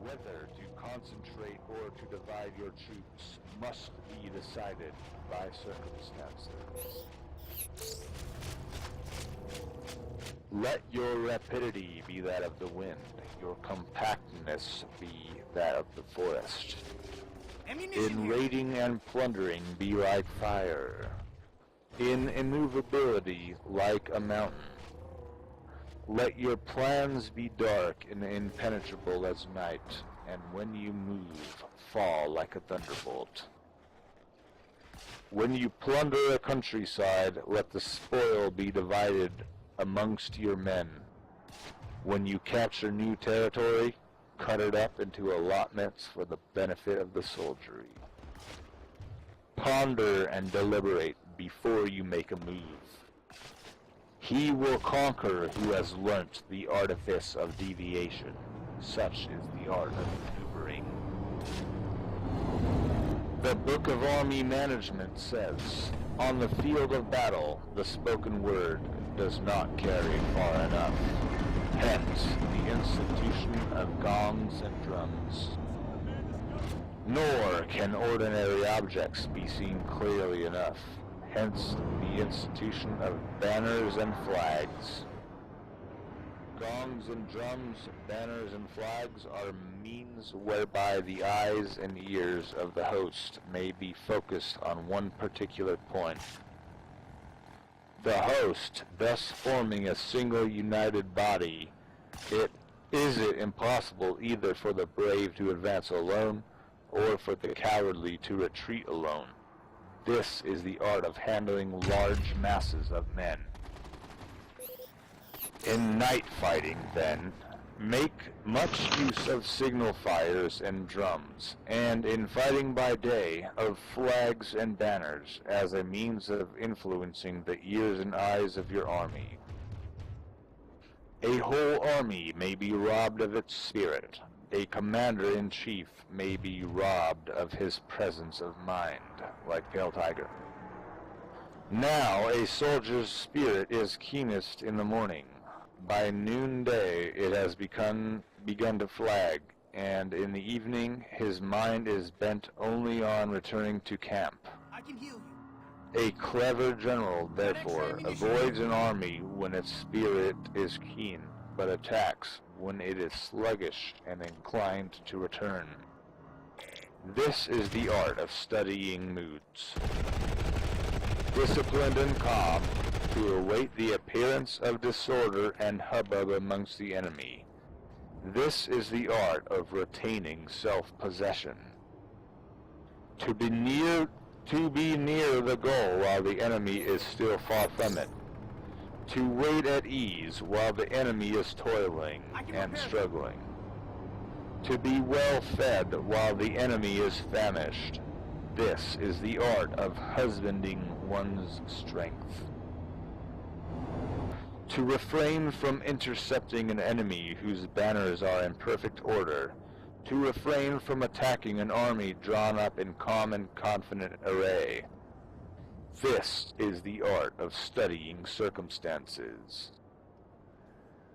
Speaker 1: Whether to concentrate or to divide your troops must be decided by circumstances. Let your rapidity be that of the wind, your compactness be that of the forest. In raiding and plundering be like fire, in immovability like a mountain. Let your plans be dark and impenetrable as night, and when you move, fall like a thunderbolt. When you plunder a countryside, let the spoil be divided amongst your men. When you capture new territory, cut it up into allotments for the benefit of the soldiery. Ponder and deliberate before you make a move. He will conquer who has learnt the artifice of deviation. Such is the art of maneuvering. The Book of Army Management says, on the field of battle, the spoken word does not carry far enough. Hence, the institution of gongs and drums. Nor can ordinary objects be seen clearly enough. Hence, the institution of banners and flags. Gongs and drums, banners and flags are means whereby the eyes and ears of the host may be focused on one particular point. The host, thus forming a single united body, is it impossible either for the brave to advance alone, or for the cowardly to retreat alone. This is the art of handling large masses of men. In night fighting, then, make much use of signal fires and drums, and in fighting by day, of flags and banners, as a means of influencing the ears and eyes of your army. A whole army may be robbed of its spirit. A commander-in-chief may be robbed of his presence of mind, like Pale Tiger. Now a soldier's spirit is keenest in the morning. By noonday it has begun to flag, and in the evening his mind is bent only on returning to camp.
Speaker 4: I can heal you.
Speaker 1: A clever general, therefore, avoids an army when its spirit is keen, but attacks when it is sluggish and inclined to return. This is the art of studying moods. Disciplined and calm, to await the appearance of disorder and hubbub amongst the enemy. This is the art of retaining self-possession. To be near the goal while the enemy is still far from it. To wait at ease while the enemy is toiling and struggling. To be well fed while the enemy is famished. This is the art of husbanding one's strength. To refrain from intercepting an enemy whose banners are in perfect order. To refrain from attacking an army drawn up in calm and confident array. This is the art of studying circumstances.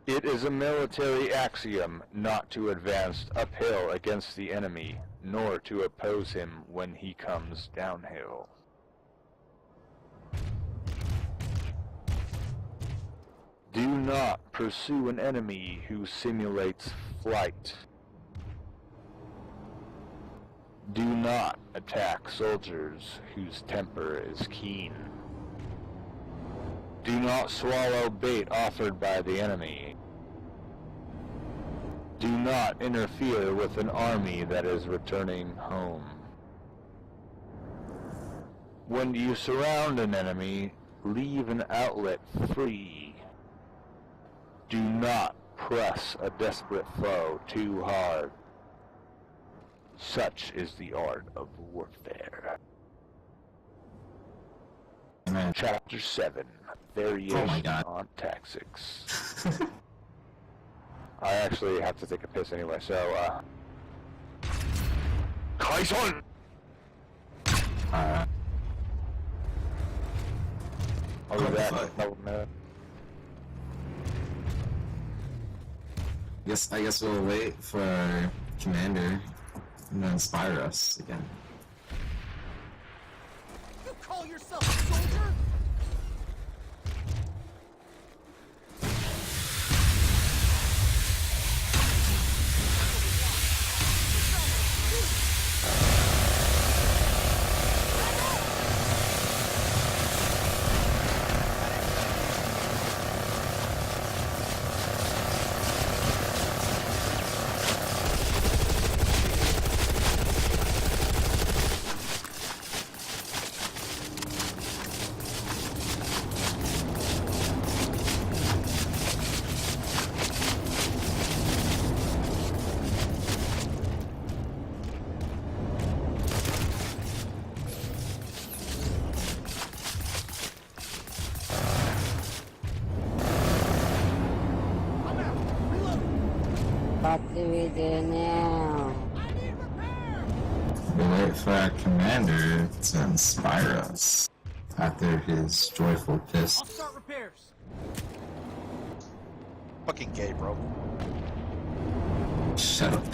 Speaker 1: It is a military axiom not to advance uphill against the enemy, nor to oppose him when he comes downhill. Do not pursue an enemy who simulates flight. Do not attack soldiers whose temper is keen. Do not swallow bait offered by the enemy. Do not interfere with an army that is returning home. When you surround an enemy, leave an outlet free. Do not press a desperate foe too hard. Such is the art of warfare.
Speaker 2: Amen.
Speaker 1: Chapter 7, Variation on Tactics. I actually have to take a piss anyway, so, Kaison! I'll be
Speaker 2: What the
Speaker 1: back in a
Speaker 2: fuck?
Speaker 1: couple minutes.
Speaker 2: I guess we'll wait for our commander and then inspire us again.
Speaker 4: You call yourself a soldier?
Speaker 8: What do we do now?
Speaker 4: I need repair!
Speaker 2: We'll wait for our commander to inspire us after his joyful
Speaker 4: I'll
Speaker 2: piss.
Speaker 4: start repairs.
Speaker 3: Fucking gay, bro.
Speaker 2: Shut up.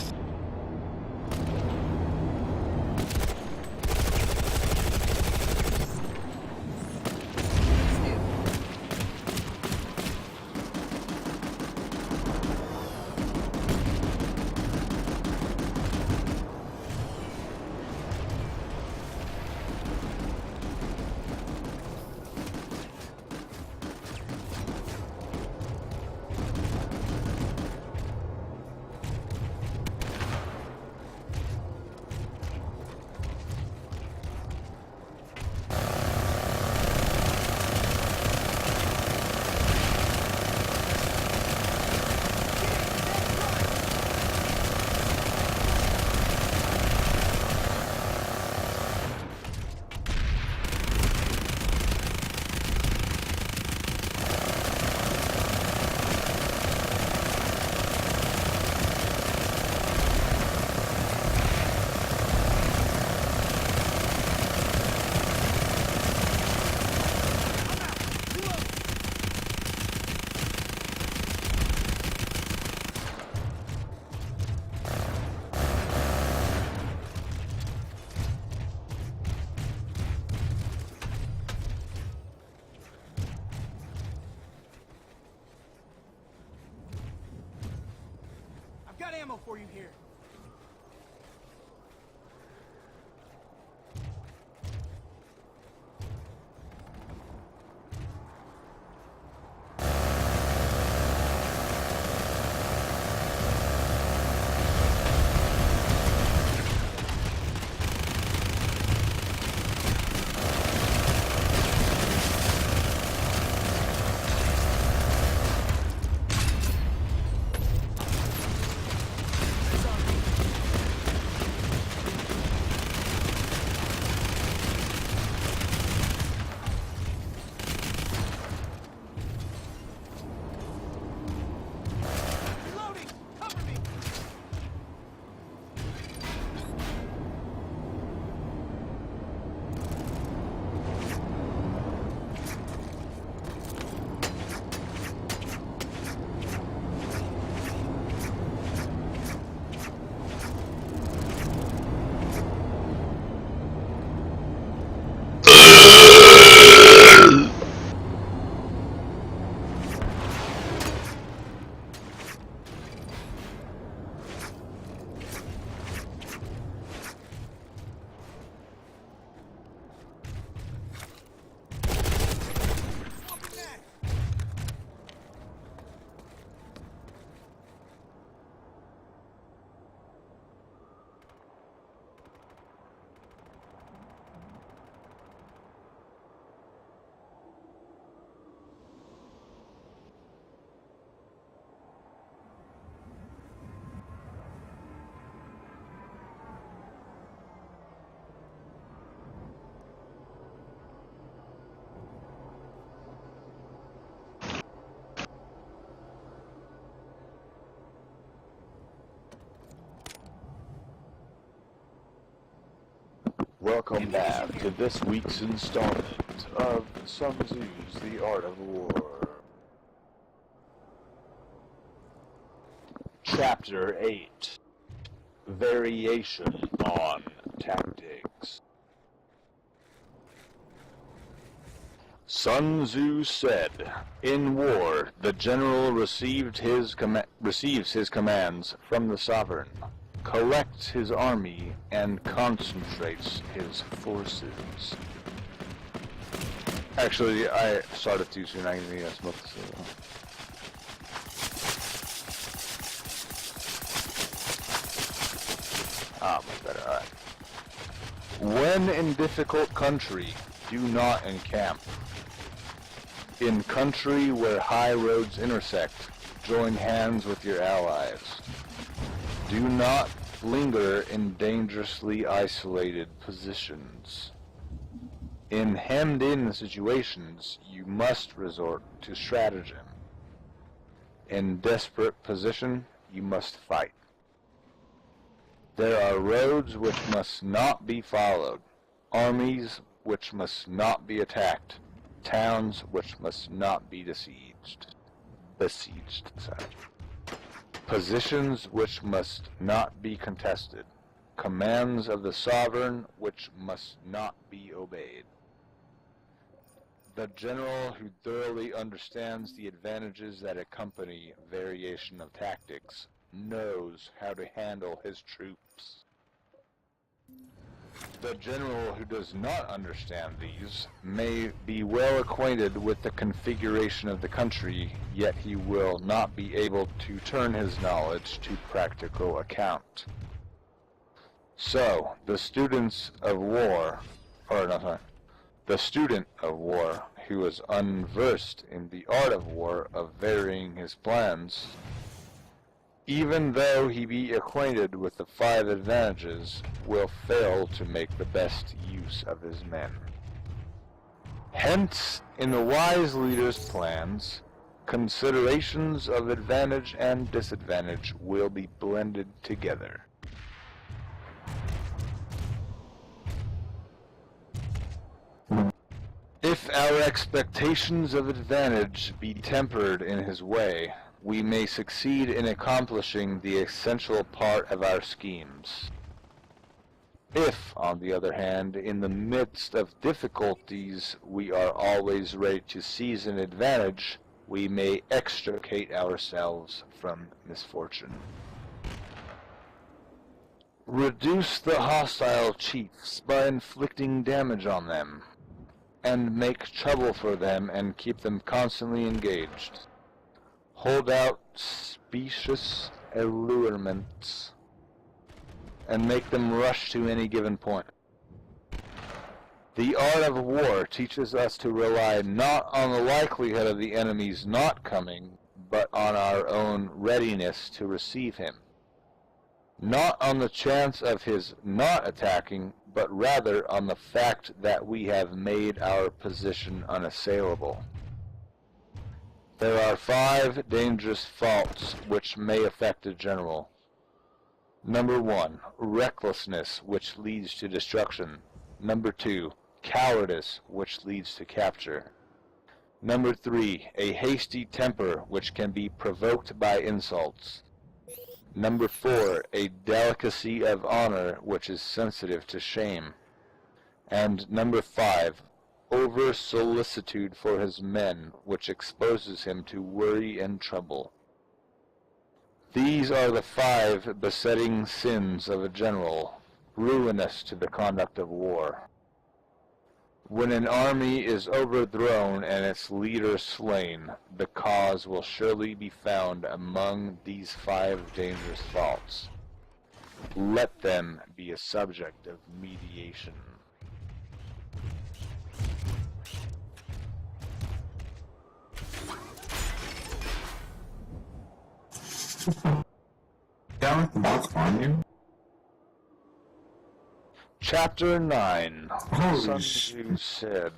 Speaker 4: I've got ammo for you here.
Speaker 1: Welcome back to this week's installment of Sun Tzu's The Art of War. Chapter 8. Variation on Tactics. Sun Tzu said, "In war, the general receives his commands from the sovereign, collects his army, and concentrates his forces." Actually, I started too soon. I need to smoke this. Much better. Alright. When in difficult country, do not encamp. In country where high roads intersect, join hands with your allies. Do not linger in dangerously isolated positions. In hemmed-in situations, you must resort to stratagem. In desperate position, you must fight. There are roads which must not be followed, armies which must not be attacked, towns which must not be besieged, positions which must not be contested, commands of the sovereign which must not be obeyed. The general who thoroughly understands the advantages that accompany variation of tactics knows how to handle his troops. The general who does not understand these may be well acquainted with the configuration of the country, yet he will not be able to turn his knowledge to practical account. So, the student of war who is unversed in the art of war of varying his plans, even though he be acquainted with the 5 advantages, will fail to make the best use of his men. Hence, in the wise leader's plans, considerations of advantage and disadvantage will be blended together. If our expectations of advantage be tempered in his way, we may succeed in accomplishing the essential part of our schemes. If, on the other hand, in the midst of difficulties we are always ready to seize an advantage, we may extricate ourselves from misfortune. Reduce the hostile chiefs by inflicting damage on them, and make trouble for them and keep them constantly engaged. Hold out specious allurements, and make them rush to any given point. The art of war teaches us to rely not on the likelihood of the enemy's not coming, but on our own readiness to receive him. Not on the chance of his not attacking, but rather on the fact that we have made our position unassailable. There are 5 dangerous faults which may affect a general. Number 1, recklessness, which leads to destruction. Number 2, cowardice, which leads to capture. Number 3, a hasty temper, which can be provoked by insults. Number 4, a delicacy of honor, which is sensitive to shame. And number 5, over-solicitude for his men, which exposes him to worry and trouble. These are the 5 besetting sins of a general, ruinous to the conduct of war. When an army is overthrown and its leader slain, the cause will surely be found among these 5 dangerous faults. Let them be a subject of mediation.
Speaker 2: Down with the box on you?
Speaker 1: Chapter 9.
Speaker 2: Holy
Speaker 1: Sun Tzu said.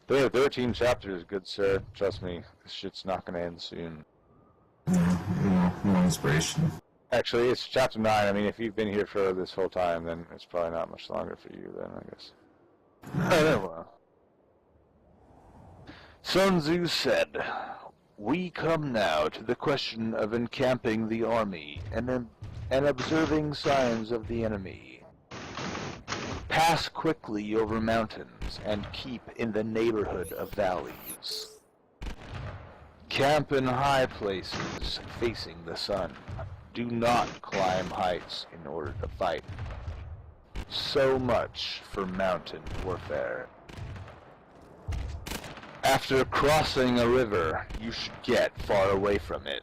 Speaker 1: There are 13 chapters, good sir. Trust me, this shit's not gonna end soon.
Speaker 2: No inspiration.
Speaker 1: Actually, it's chapter 9. I mean, if you've been here for this whole time, then it's probably not much longer for you then, I guess. Oh, well. Sun Tzu said, "We come now to the question of encamping the army and observing signs of the enemy. Pass quickly over mountains and keep in the neighborhood of valleys. Camp in high places facing the sun. Do not climb heights in order to fight." So much for mountain warfare. After crossing a river, you should get far away from it.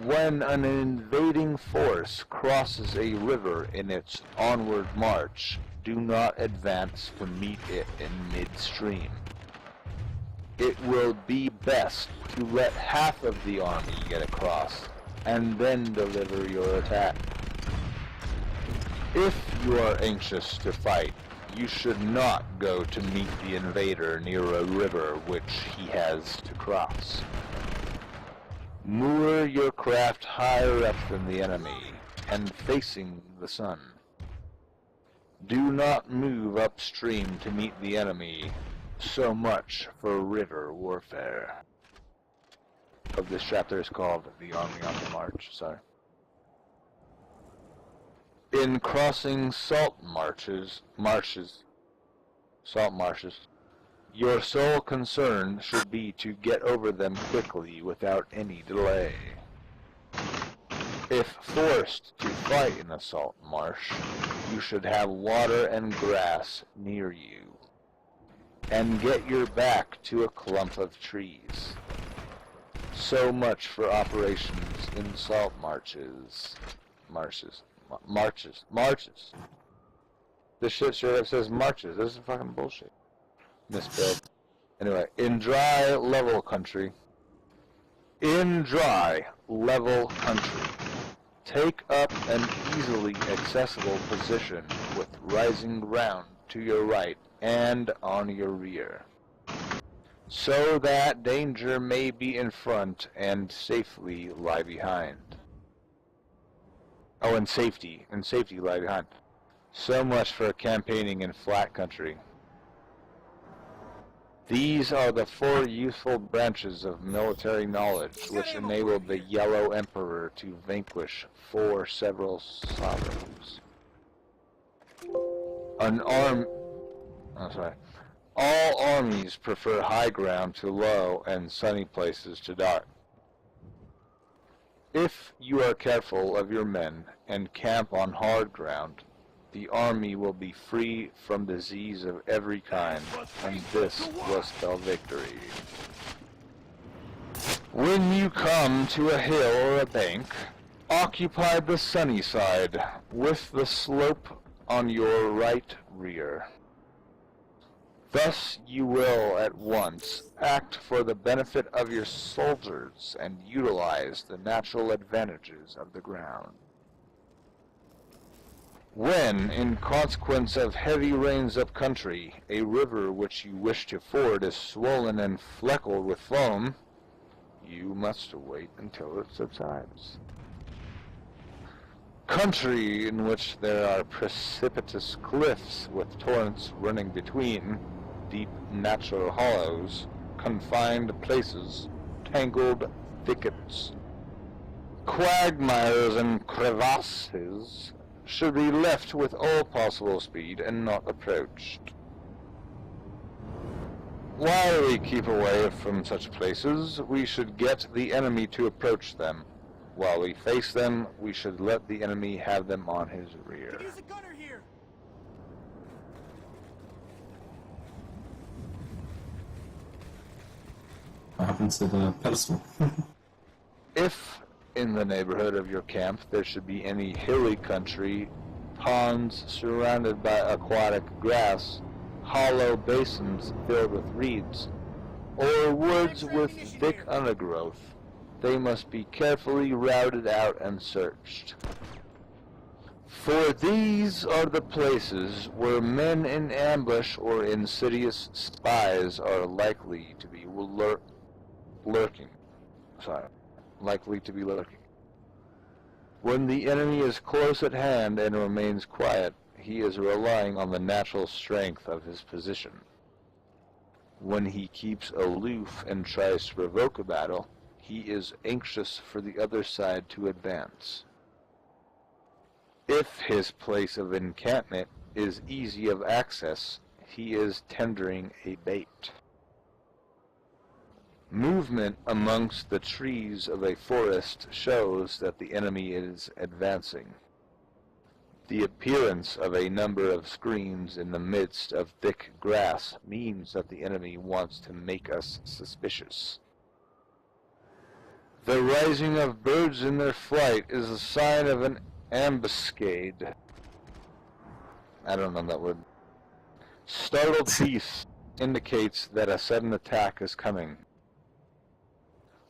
Speaker 1: When an invading force crosses a river in its onward march, do not advance to meet it in midstream. It will be best to let half of the army get across, and then deliver your attack. If you are anxious to fight, you should not go to meet the invader near a river which he has to cross. Moor your craft higher up than the enemy, and facing the sun. Do not move upstream to meet the enemy. So much for river warfare. Of this chapter is called The Army on the March, sorry. In crossing salt marshes, your sole concern should be to get over them quickly without any delay. If forced to fight in a salt marsh, you should have water and grass near you, and get your back to a clump of trees. So much for operations in salt marches. Marches. This shit sure says marches. This is fucking bullshit. Misspelled. Anyway, in dry, level country, take up an easily accessible position with rising ground to your right and on your rear, so that danger may be in front and safely lie behind. Oh, and safety lie behind. So much for campaigning in flat country. These are the 4 useful branches of military knowledge which enable the Yellow Emperor to vanquish 4 several sovereigns. All armies prefer high ground to low and sunny places to dark. If you are careful of your men and camp on hard ground, the army will be free from disease of every kind, and this will spell victory. When you come to a hill or a bank, occupy the sunny side, with the slope on your right rear. Thus you will at once act for the benefit of your soldiers and utilize the natural advantages of the ground. When, in consequence of heavy rains up country, a river which you wish to ford is swollen and fleckled with foam, you must wait until it subsides. Country in which there are precipitous cliffs with torrents running between, deep natural hollows, confined places, tangled thickets, quagmires and crevasses, should be left with all possible speed and not approached. While we keep away from such places, we should get the enemy to approach them. While we face them, we should let the enemy have them on his rear.
Speaker 4: There's a gunner here.
Speaker 2: What happened to the pedestal?
Speaker 1: If in the neighborhood of your camp there should be any hilly country, ponds surrounded by aquatic grass, hollow basins filled with reeds, or woods with thick undergrowth, they must be carefully routed out and searched. For these are the places where men in ambush or insidious spies are likely to be lurking. When the enemy is close at hand and remains quiet, he is relying on the natural strength of his position. When he keeps aloof and tries to provoke a battle, he is anxious for the other side to advance. If his place of encampment is easy of access, he is tendering a bait. Movement amongst the trees of a forest shows that the enemy is advancing. The appearance of a number of screens in the midst of thick grass means that the enemy wants to make us suspicious. The rising of birds in their flight is a sign of an ambuscade. I don't know that word. Startled beasts indicates that a sudden attack is coming.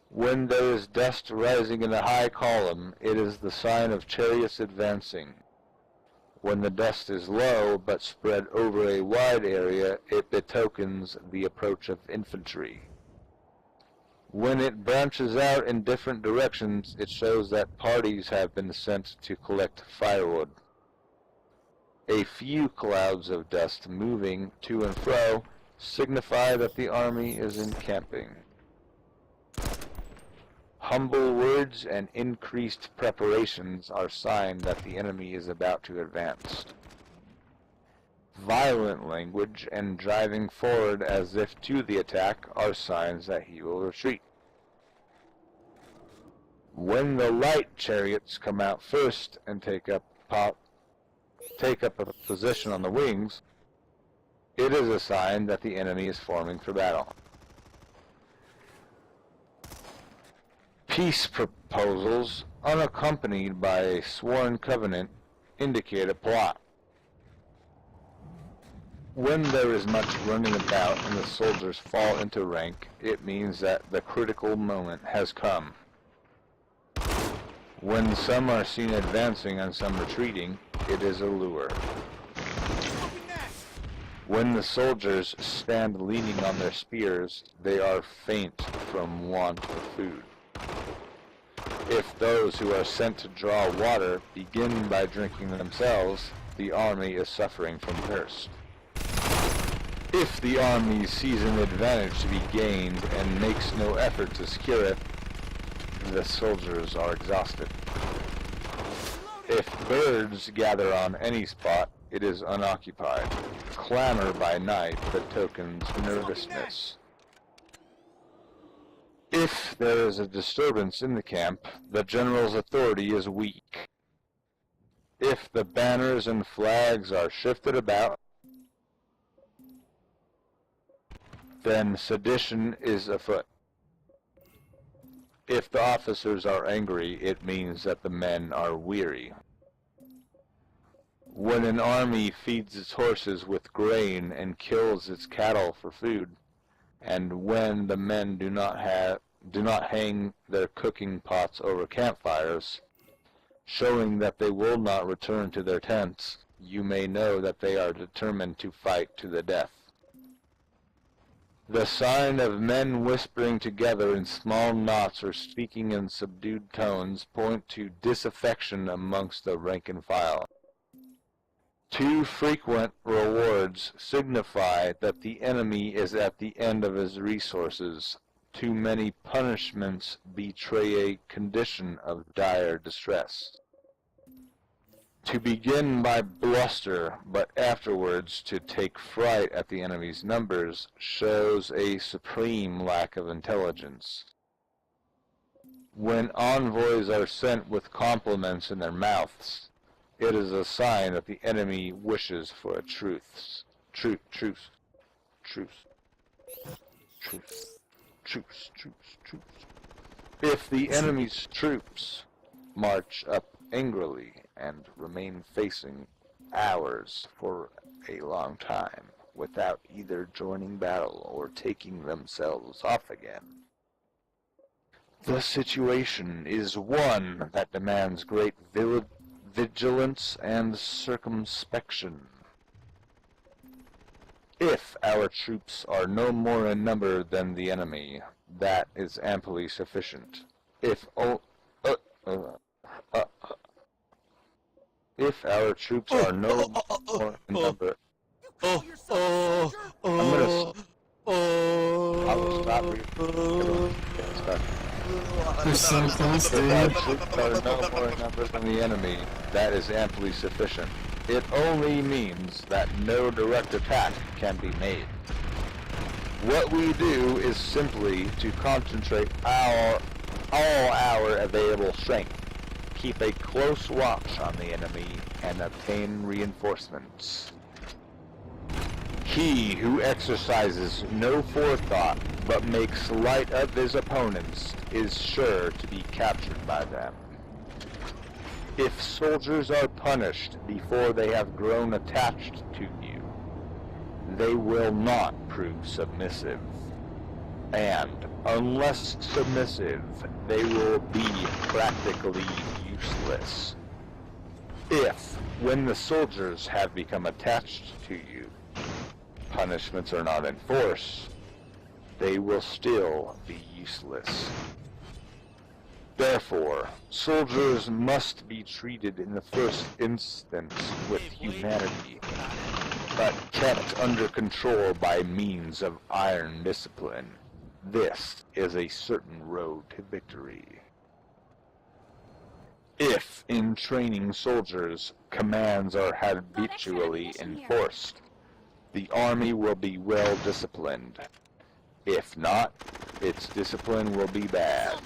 Speaker 1: When there is dust rising in a high column, it is the sign of chariots advancing. When the dust is low but spread over a wide area, it betokens the approach of infantry. When it branches out in different directions, it shows that parties have been sent to collect firewood. A few clouds of dust moving to and fro signify that the army is encamping. Humble words and increased preparations are sign that the enemy is about to advance. Violent language and driving forward as if to the attack are signs that he will retreat. When the light chariots come out first and take up a position on the wings, it is a sign that the enemy is forming for battle. Peace proposals, unaccompanied by a sworn covenant, indicate a plot. When there is much running about and the soldiers fall into rank, it means that the critical moment has come. When some are seen advancing and some retreating, it is a lure. When the soldiers stand leaning on their spears, they are faint from want of food. If those who are sent to draw water begin by drinking themselves, the army is suffering from thirst. If the army sees an advantage to be gained and makes no effort to secure it, the soldiers are exhausted. If birds gather on any spot, it is unoccupied. Clamor by night betokens nervousness. If there is a disturbance in the camp, the general's authority is weak. If the banners and flags are shifted about, then sedition is afoot. If the officers are angry, it means that the men are weary. When an army feeds its horses with grain and kills its cattle for food, and when the men do not hang their cooking pots over campfires, showing that they will not return to their tents, you may know that they are determined to fight to the death. The sign of men whispering together in small knots or speaking in subdued tones point to disaffection amongst the rank and file. Too frequent rewards signify that the enemy is at the end of his resources. Too many punishments betray a condition of dire distress. To begin by bluster, but afterwards to take fright at the enemy's numbers, shows a supreme lack of intelligence. When envoys are sent with compliments in their mouths, it is a sign that the enemy wishes for a truce. If the enemy's troops march up angrily and remain facing ours for a long time without either joining battle or taking themselves off again, the situation is one that demands great vigilance and circumspection. If our troops are no more in number than the enemy, that is amply sufficient. If If our troops are no more in number, I'm gonna. I will stop reading.
Speaker 2: They're so close,
Speaker 1: If our
Speaker 2: dude.
Speaker 1: troops are no more in number than the enemy, that is amply sufficient. It only means that no direct attack can be made. What we do is simply to concentrate all our available strength, keep a close watch on the enemy, and obtain reinforcements. He who exercises no forethought but makes light of his opponents is sure to be captured by them. If soldiers are punished before they have grown attached to you, they will not prove submissive. And, unless submissive, they will be practically useless. If, when the soldiers have become attached to you, punishments are not enforced, they will still be useless. Therefore, soldiers must be treated in the first instance with humanity, but kept under control by means of iron discipline. This is a certain road to victory. If, in training soldiers, commands are habitually enforced, the army will be well disciplined. If not, its discipline will be bad.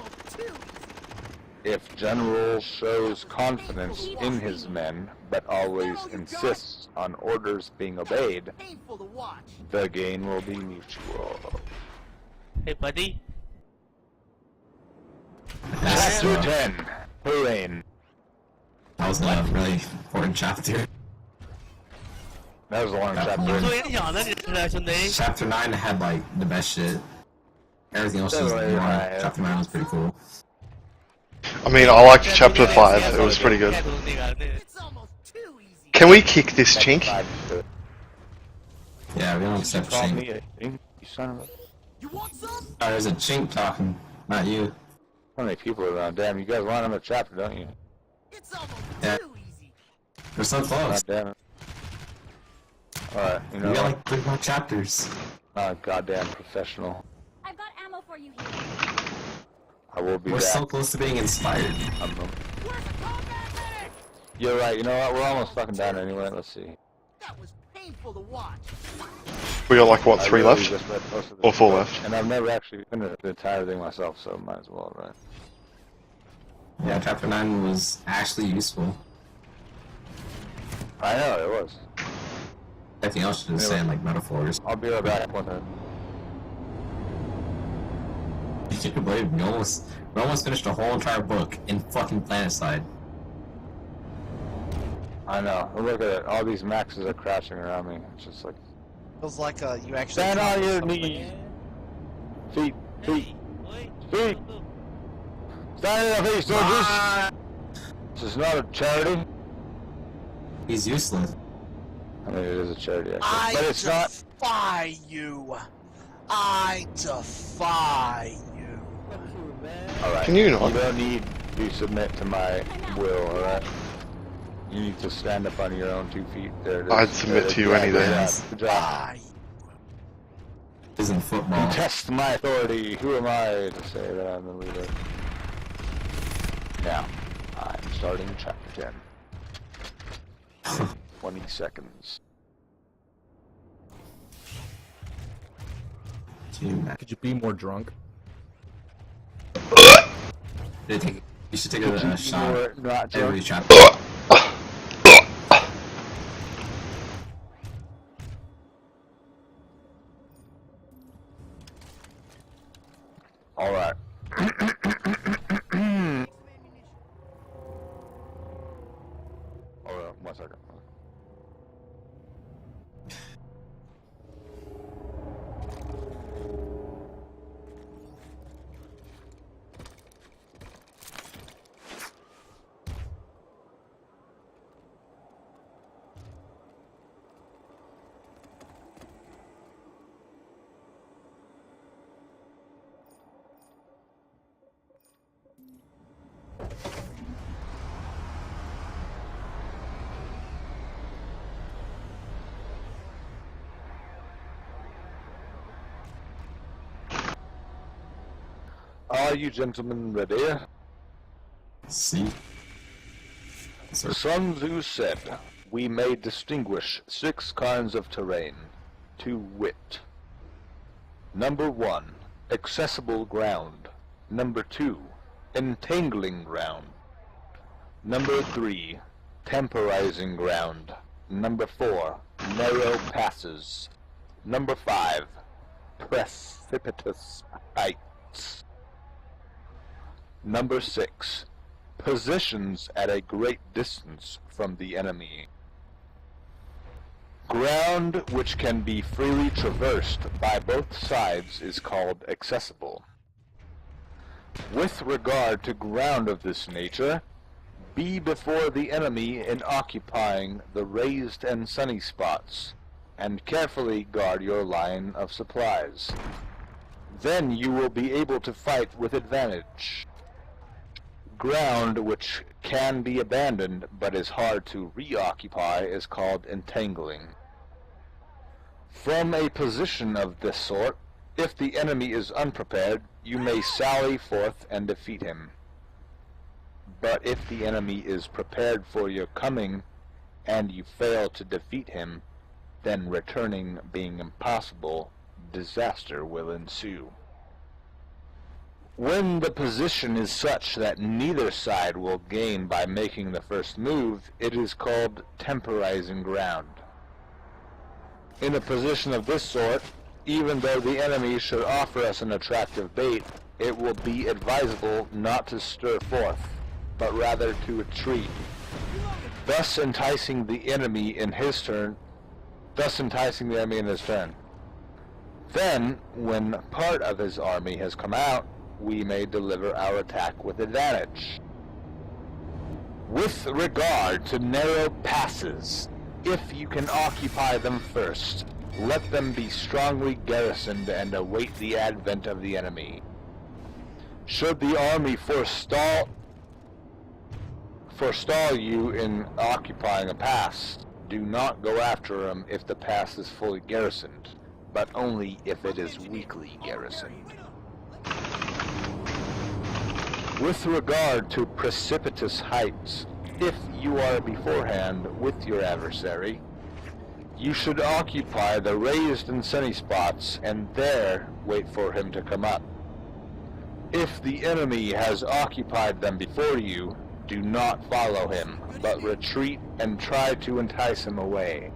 Speaker 1: If general shows confidence in his men, but always insists on orders being obeyed, the gain will be mutual.
Speaker 7: Hey, buddy.
Speaker 1: Chapter 10. Terrain.
Speaker 2: That was a really important chapter.
Speaker 1: That was a long chapter.
Speaker 7: 做演讲的，你是来兄弟。
Speaker 2: Chapter 9 had like the best shit. Everything else was
Speaker 1: Totally
Speaker 2: boring.
Speaker 1: right.
Speaker 2: Chapter 9 was pretty cool.
Speaker 3: I mean, I liked chapter 5. It was pretty good. Can we kick this chink?
Speaker 2: Yeah, we don't accept
Speaker 1: Call
Speaker 2: chink.
Speaker 1: me a chink, you son of a...
Speaker 2: Oh, there's a chink talking, not you.
Speaker 1: How many people are around? Damn, you guys want another chapter, don't you?
Speaker 2: Yeah. We're so close.
Speaker 1: God damn it. Alright, you know
Speaker 2: We got
Speaker 1: what?
Speaker 2: like 3 more chapters.
Speaker 1: Goddamn professional.
Speaker 6: I've got ammo for you here.
Speaker 1: I will be
Speaker 2: We're
Speaker 1: back.
Speaker 2: so close to being inspired.
Speaker 1: You're right, you know what? We're almost fucking done anyway. Let's see.
Speaker 3: We got like, what,
Speaker 1: I
Speaker 3: 3
Speaker 1: really
Speaker 3: left?
Speaker 1: just read most of
Speaker 3: Or
Speaker 1: this
Speaker 3: 4
Speaker 1: book,
Speaker 3: left.
Speaker 1: And I've never actually finished the entire thing myself, so might as well, right?
Speaker 2: Yeah, chapter 9 was actually useful.
Speaker 1: I know, it was.
Speaker 2: Everything else should just saying like metaphors.
Speaker 1: I'll be right back one time.
Speaker 2: You can believe we almost finished a whole entire book in fucking Planetside.
Speaker 1: I know. Look at it. All these maxes are crashing around me. It's just like...
Speaker 9: Feels like you actually
Speaker 1: Stand on your
Speaker 9: something.
Speaker 1: knees. Feet. Feet. Feet. Stand on your feet, soldiers. This is not a charity.
Speaker 2: He's useless.
Speaker 1: I mean, it is a charity, actually.
Speaker 9: I
Speaker 1: But it's not...
Speaker 9: defy you. I defy you.
Speaker 1: Alright.
Speaker 3: Can you not?
Speaker 1: You don't need to submit to my will, alright? You need to stand up on your own 2 feet. There it is.
Speaker 3: I'd submit to you any day.
Speaker 1: Good job.
Speaker 9: I.
Speaker 2: Isn't football.
Speaker 1: Test my authority. Who am I to say that I'm the leader? Now, I'm starting chapter 10. 20 seconds.
Speaker 5: Could you be more drunk?
Speaker 2: You should take a shot
Speaker 1: Or not
Speaker 2: every
Speaker 1: drunk?
Speaker 2: chapter.
Speaker 1: Alright. Hold on, 1 second. Are you gentlemen ready?
Speaker 2: See? So,
Speaker 1: Sun Tzu said, we may distinguish 6 kinds of terrain, to wit. Number 1, accessible ground. Number 2, entangling ground. Number 3, temporizing ground. Number 4, narrow passes. Number 5, precipitous heights. Number 6, positions at a great distance from the enemy. Ground which can be freely traversed by both sides is called accessible. With regard to ground of this nature, be before the enemy in occupying the raised and sunny spots, and carefully guard your line of supplies. Then you will be able to fight with advantage. Ground which can be abandoned but is hard to reoccupy is called entangling. From a position of this sort, if the enemy is unprepared, you may sally forth and defeat him. But if the enemy is prepared for your coming, and you fail to defeat him, then returning being impossible, disaster will ensue. When the position is such that neither side will gain by making the first move, it is called temporizing ground. In a position of this sort, even though the enemy should offer us an attractive bait, it will be advisable not to stir forth, but rather to retreat, thus enticing the enemy in his turn. Then, when part of his army has come out, we may deliver our attack with advantage. With regard to narrow passes, if you can occupy them first, let them be strongly garrisoned and await the advent of the enemy. Should the army forestall you in occupying a pass, do not go after him if the pass is fully garrisoned, but only if it is weakly garrisoned. With regard to precipitous heights, if you are beforehand with your adversary, you should occupy the raised and sunny spots and there wait for him to come up. If the enemy has occupied them before you, do not follow him, but retreat and try to entice him away.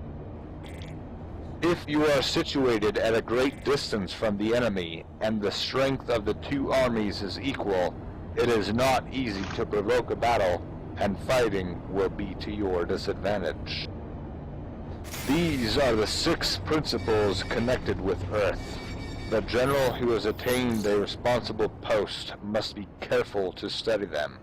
Speaker 1: If you are situated at a great distance from the enemy, and the strength of the 2 armies is equal, it is not easy to provoke a battle, and fighting will be to your disadvantage. These are the 6 principles connected with Earth. The general who has attained a responsible post must be careful to study them.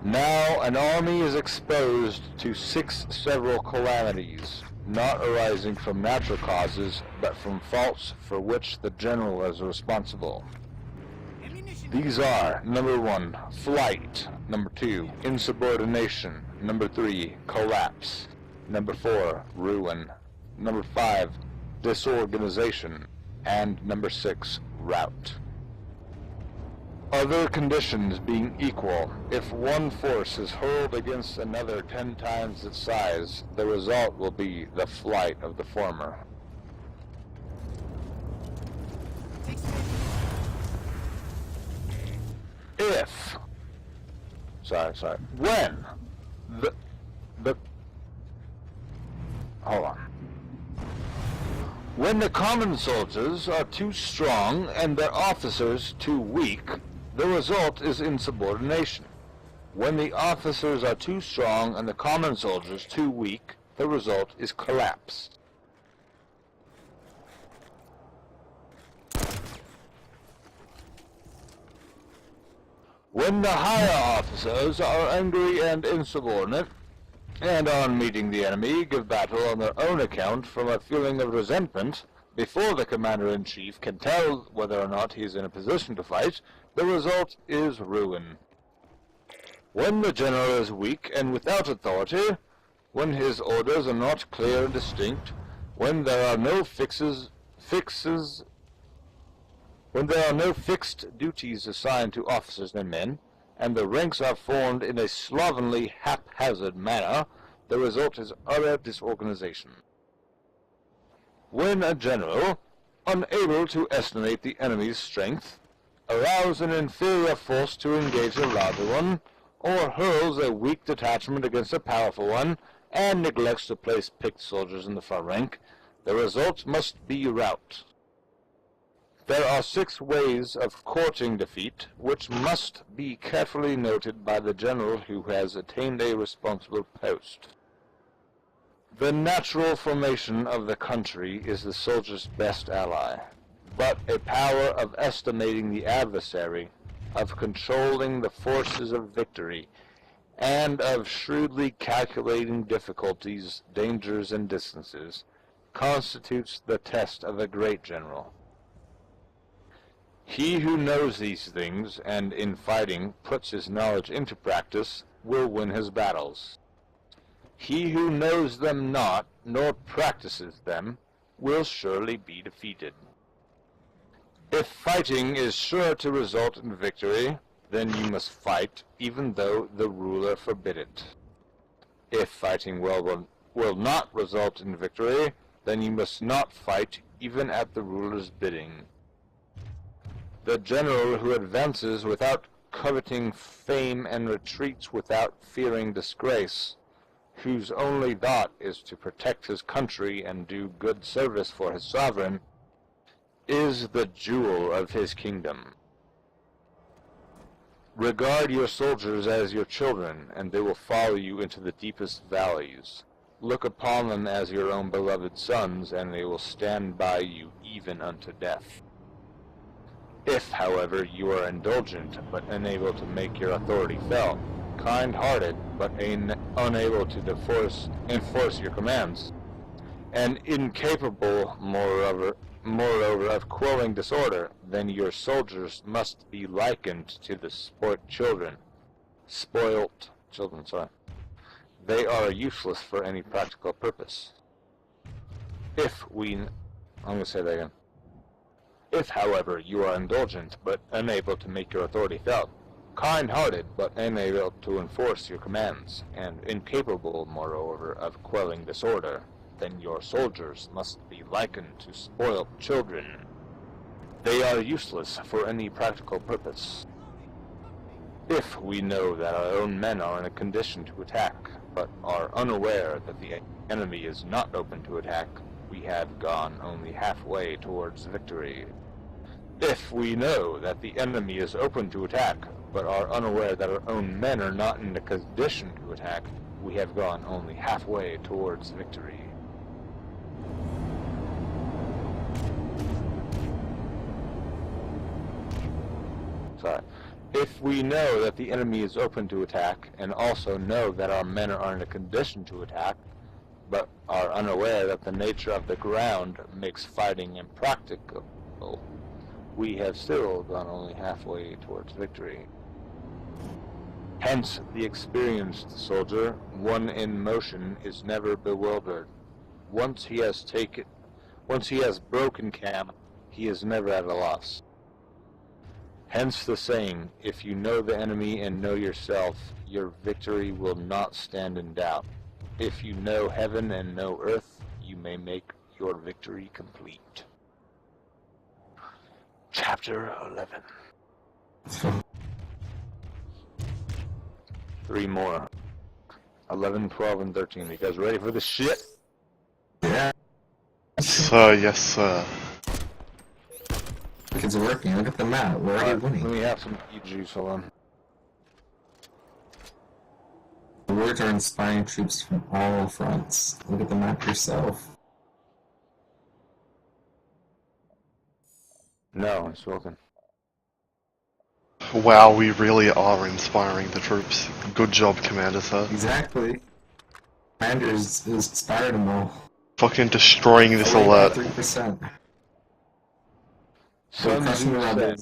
Speaker 1: Now an army is exposed to 6 several calamities, not arising from natural causes, but from faults for which the general is responsible. These are, number 1, flight, number 2, insubordination, number 3, collapse, number 4, ruin, number 5, disorganization, and number 6, rout. Other conditions being equal, if one force is hurled against another 10 times its size, the result will be the flight of the former. When When the common soldiers are too strong and their officers too weak, the result is insubordination. When the officers are too strong and the common soldiers too weak, the result is collapse. When the higher officers are angry and insubordinate, and on meeting the enemy give battle on their own account from a feeling of resentment, before the commander-in-chief can tell whether or not he is in a position to fight, the result is ruin. When the general is weak and without authority, when his orders are not clear and distinct, when there are no fixes When there are no fixed duties assigned to officers and men, and the ranks are formed in a slovenly, haphazard manner, the result is utter disorganization. When a general, unable to estimate the enemy's strength, allows an inferior force to engage a larger one, or hurls a weak detachment against a powerful one, and neglects to place picked soldiers in the front rank, the result must be rout. There are 6 ways of courting defeat, which must be carefully noted by the general who has attained a responsible post. The natural formation of the country is the soldier's best ally, but a power of estimating the adversary, of controlling the forces of victory, and of shrewdly calculating difficulties, dangers, and distances, constitutes the test of a great general. He who knows these things, and in fighting puts his knowledge into practice, will win his battles. He who knows them not, nor practices them, will surely be defeated. If fighting is sure to result in victory, then you must fight, even though the ruler forbid it. If fighting will not result in victory, then you must not fight, even at the ruler's bidding. The general who advances without coveting fame and retreats without fearing disgrace, whose only thought is to protect his country and do good service for his sovereign, is the jewel of his kingdom. Regard your soldiers as your children, and they will follow you into the deepest valleys. Look upon them as your own beloved sons, and they will stand by you even unto death. If, however, you are indulgent, but unable to make your authority felt, kind-hearted, but unable to enforce your commands, and incapable, moreover, of quelling disorder, then your soldiers must be likened to the spoilt children. They are useless for any practical purpose. If, however, you are indulgent, but unable to make your authority felt, kind-hearted, but unable to enforce your commands, and incapable, moreover, of quelling disorder, then your soldiers must be likened to spoilt children. They are useless for any practical purpose. If we know that our own men are in a condition to attack, but are unaware that the enemy is not open to attack, we have gone only halfway towards victory. If we know that the enemy is open to attack, but are unaware that our own men are not in a condition to attack, we have gone only halfway towards victory. If we know that the enemy is open to attack, and also know that our men are in a condition to attack, but are unaware that the nature of the ground makes fighting impracticable, we have still gone only halfway towards victory. Hence, the experienced soldier, one in motion, is never bewildered. Once he has broken camp, he is never at a loss. Hence the saying, if you know the enemy and know yourself, your victory will not stand in doubt. If you know heaven and know earth, you may make your victory complete. Chapter 11. 3 more. 11, 12, and 13. You guys ready for this shit?
Speaker 2: Yeah.
Speaker 3: Yes, sir.
Speaker 2: It's working. Look at the map. We're already winning.
Speaker 1: Let me have some juice, hold on.
Speaker 2: The words are inspiring troops from all fronts. Look at the map yourself.
Speaker 1: No, I'm smoking.
Speaker 3: Wow, we really are inspiring the troops. Good job, Commander, sir.
Speaker 2: Exactly. Commander is inspired them all.
Speaker 3: Fucking destroying this alert.
Speaker 2: 3%.
Speaker 1: Sun Tzu said,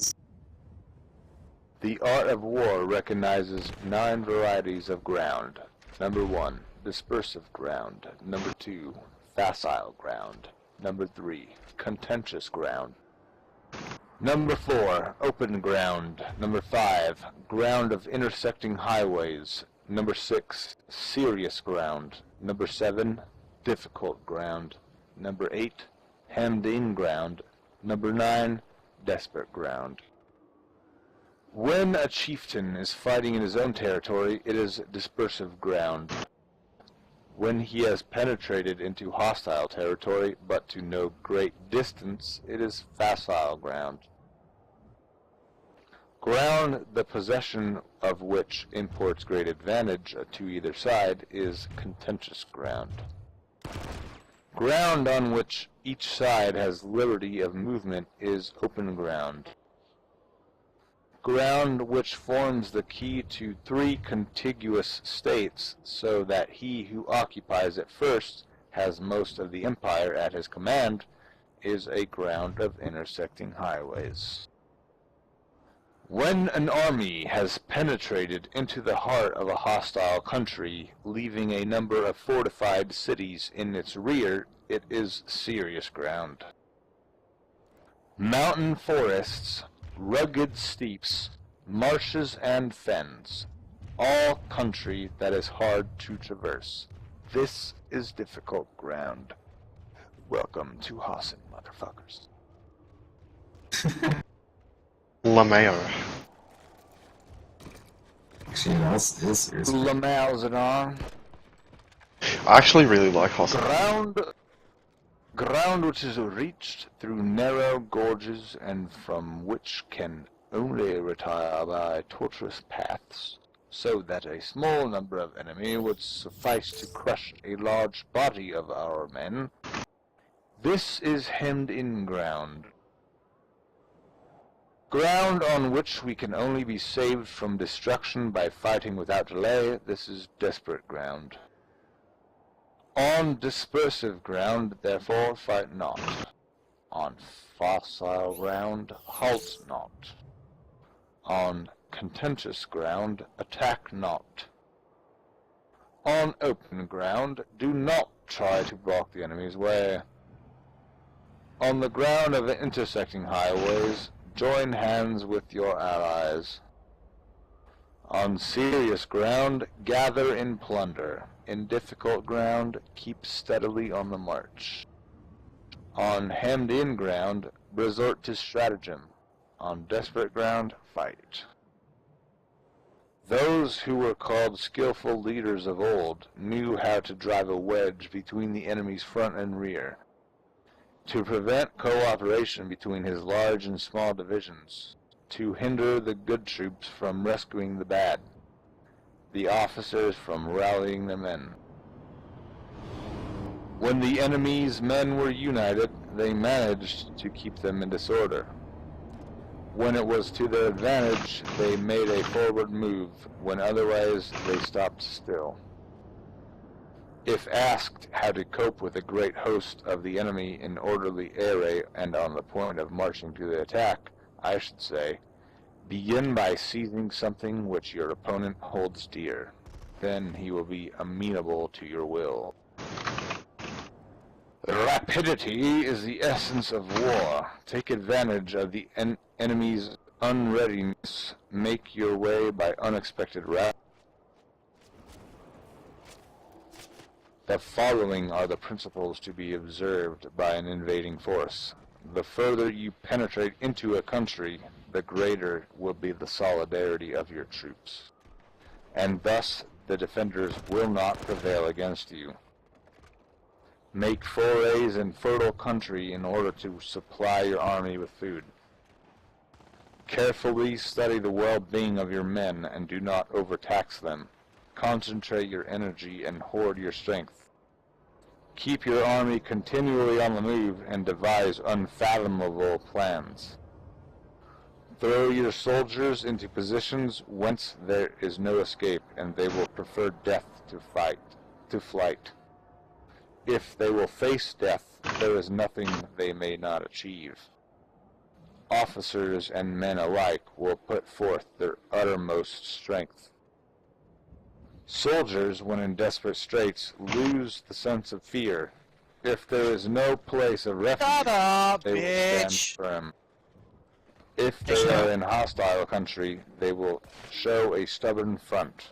Speaker 1: the art of war recognizes 9 varieties of ground. Number 1, dispersive ground. Number 2, facile ground. Number 3, contentious ground. Number 4, open ground. Number 5, ground of intersecting highways. Number 6, serious ground. Number 7, difficult ground. Number 8, hemmed-in ground. Number 9, desperate ground. When a chieftain is fighting in his own territory, it is dispersive ground. When he has penetrated into hostile territory, but to no great distance, it is facile ground. Ground, the possession of which imports great advantage to either side, is contentious ground. Ground on which each side has liberty of movement is open ground. Ground which forms the key to 3 contiguous states, so that he who occupies it first has most of the empire at his command, is a ground of intersecting highways. When an army has penetrated into the heart of a hostile country, leaving a number of fortified cities in its rear, it is serious ground. Mountain forests, rugged steeps, marshes and fens, all country that is hard to traverse. This is difficult ground. Welcome to Hassan, motherfuckers.
Speaker 3: Lameo.
Speaker 2: Actually, that's is serious.
Speaker 1: Lamalzadon.
Speaker 3: I actually really like Hassan.
Speaker 1: Ground which is reached through narrow gorges and from which can only retire by tortuous paths, so that a small number of enemy would suffice to crush a large body of our men. This is hemmed-in ground. Ground on which we can only be saved from destruction by fighting without delay, this is desperate ground. On dispersive ground, therefore, fight not. On facile ground, halt not. On contentious ground, attack not. On open ground, do not try to block the enemy's way. On the ground of intersecting highways, join hands with your allies. On serious ground, gather in plunder. In difficult ground, keep steadily on the march. On hemmed-in ground, resort to stratagem. On desperate ground, fight. Those who were called skillful leaders of old knew how to drive a wedge between the enemy's front and rear, to prevent cooperation between his large and small divisions, to hinder the good troops from rescuing the bad, the officers from rallying their men. When the enemy's men were united, they managed to keep them in disorder. When it was to their advantage, they made a forward move. When otherwise, they stopped still. If asked how to cope with a great host of the enemy in orderly array and on the point of marching to the attack, I should say, begin by seizing something which your opponent holds dear. Then he will be amenable to your will. Rapidity is the essence of war. Take advantage of the enemy's unreadiness. Make your way by unexpected routes. The following are the principles to be observed by an invading force. The further you penetrate into a country, the greater will be the solidarity of your troops, and thus the defenders will not prevail against you. Make forays in fertile country in order to supply your army with food. Carefully study the well-being of your men and do not overtax them. Concentrate your energy and hoard your strength. Keep your army continually on the move and devise unfathomable plans. Throw your soldiers into positions whence there is no escape, and they will prefer death to flight. If they will face death, there is nothing they may not achieve. Officers and men alike will put forth their uttermost strength. Soldiers, when in desperate straits, lose the sense of fear. If there is no place of refuge, they will stand firm. If they are in hostile country, they will show a stubborn front.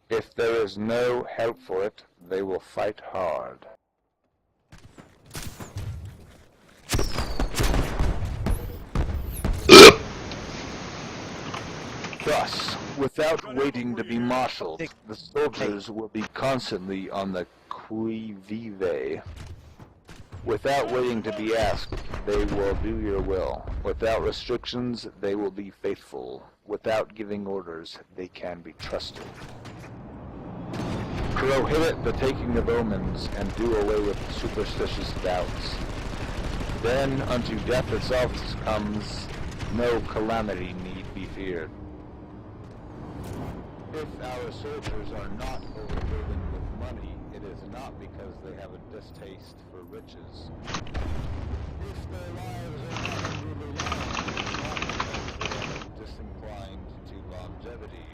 Speaker 1: If there is no help for it, they will fight hard. Thus, without waiting to be marshaled, the soldiers will be constantly on the qui vive. Without waiting to be asked, they will do your will. Without restrictions, they will be faithful. Without giving orders, they can be trusted. Prohibit the taking of omens, and do away with superstitious doubts. Then unto death itself comes, no calamity need be feared. If our soldiers are not overburdened with money, it is not because they have a distaste for riches. If their lives are not unruly long, it is not because they are disinclined to longevity.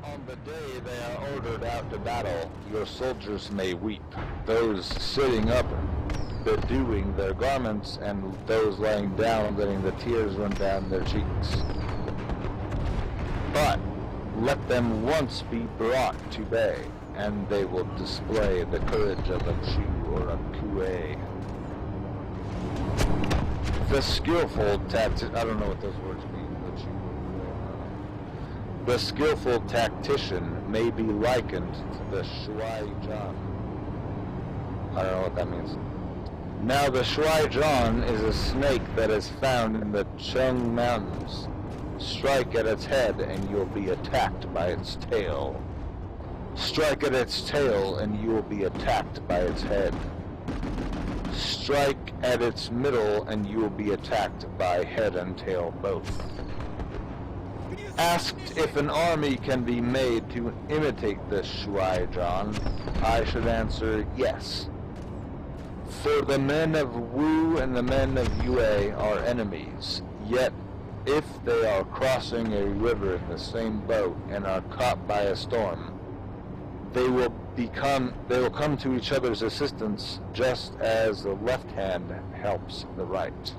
Speaker 1: On the day they are ordered out to battle, your soldiers may weep. Those sitting up, bedewing their garments, and those lying down, letting the tears run down their cheeks. But let them once be brought to bay, and they will display the courage of a Jew or a Kuei. The skillful I don't know what those words mean. The skillful tactician may be likened to the Shuai Jan. I don't know what that means. Now the Shuai Jan is a snake that is found in the Chung Mountains. Strike at its head and you'll be attacked by its tail. Strike at its tail and you will be attacked by its head. Strike at its middle and you will be attacked by head and tail both. Asked if an army can be made to imitate the Shuai Jan, I should answer yes. For the men of Wu and the men of Yue are enemies, yet if they are crossing a river in the same boat and are caught by a storm, they will come to each other's assistance just as the left hand helps the right.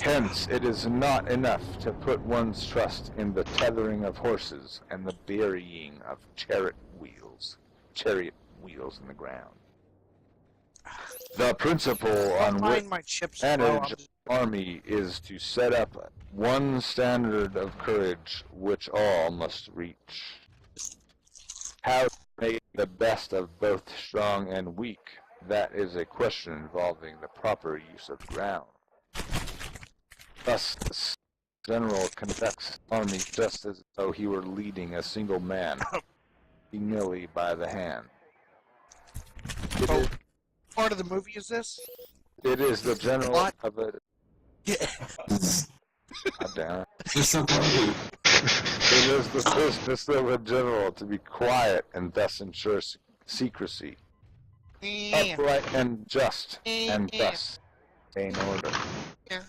Speaker 1: Hence, it is not enough to put one's trust in the tethering of horses and the burying of chariot wheels in the ground. The principle on which manage army is to set up one standard of courage which all must reach. How to make the best of both strong and weak, that is a question involving the proper use of ground. Thus, the general conducts army just as though he were leading a single man, merely by the hand.
Speaker 9: Part of the movie is this?
Speaker 1: It is the general
Speaker 9: What?
Speaker 1: of it.
Speaker 9: Yeah.
Speaker 1: God damn it.
Speaker 2: It's so funny.
Speaker 1: It is the business of a general to be quiet and thus ensure secrecy, upright and just, and thus gain order.
Speaker 9: Yeah.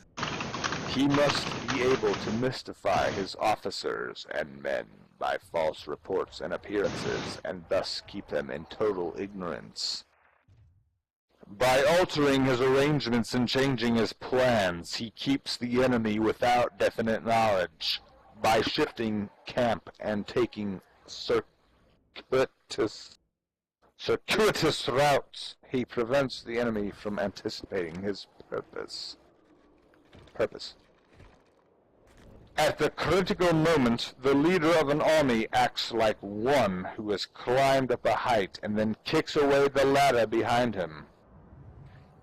Speaker 1: He must be able to mystify his officers and men by false reports and appearances, and thus keep them in total ignorance. By altering his arrangements and changing his plans, he keeps the enemy without definite knowledge. By shifting camp and taking circuitous routes, he prevents the enemy from anticipating his purpose. At the critical moment, the leader of an army acts like one who has climbed up a height and then kicks away the ladder behind him.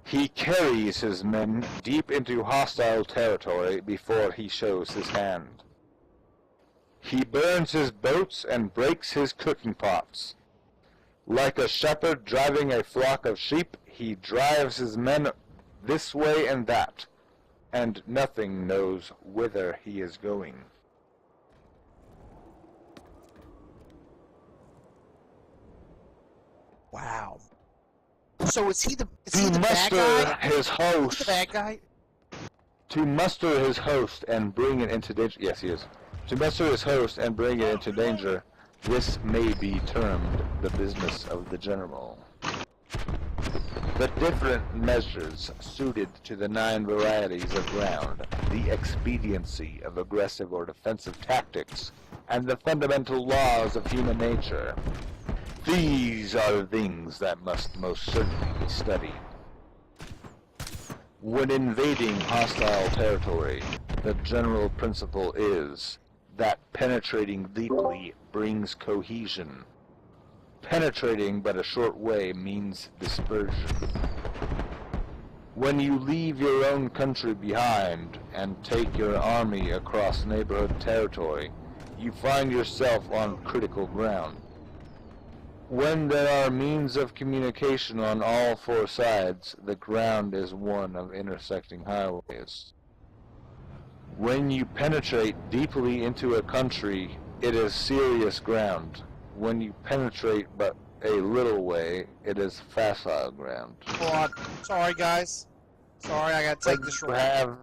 Speaker 1: He carries his men deep into hostile territory before he shows his hand. He burns his boats and breaks his cooking pots. Like a shepherd driving a flock of sheep, he drives his men this way and that, and nothing knows whither he is going.
Speaker 9: Wow. So is he the
Speaker 1: To
Speaker 9: bad
Speaker 1: muster
Speaker 9: guy?
Speaker 1: his host.
Speaker 9: The bad guy?
Speaker 1: To muster his host and bring it into danger. Yes, he is. To muster his host and bring it into danger. This may be termed the business of the general. The different measures suited to the 9 varieties of ground, the expediency of aggressive or defensive tactics, and the fundamental laws of human nature. These are the things that must most certainly be studied. When invading hostile territory, the general principle is that penetrating deeply brings cohesion. Penetrating but a short way means dispersion. When you leave your own country behind and take your army across neighborhood territory, you find yourself on critical ground. When there are means of communication on all 4 sides, the ground is one of intersecting highways. When you penetrate deeply into a country, it is serious ground. When you penetrate but a little way, it is facile ground.
Speaker 9: Hold on. Sorry, guys. Sorry, I gotta take this road.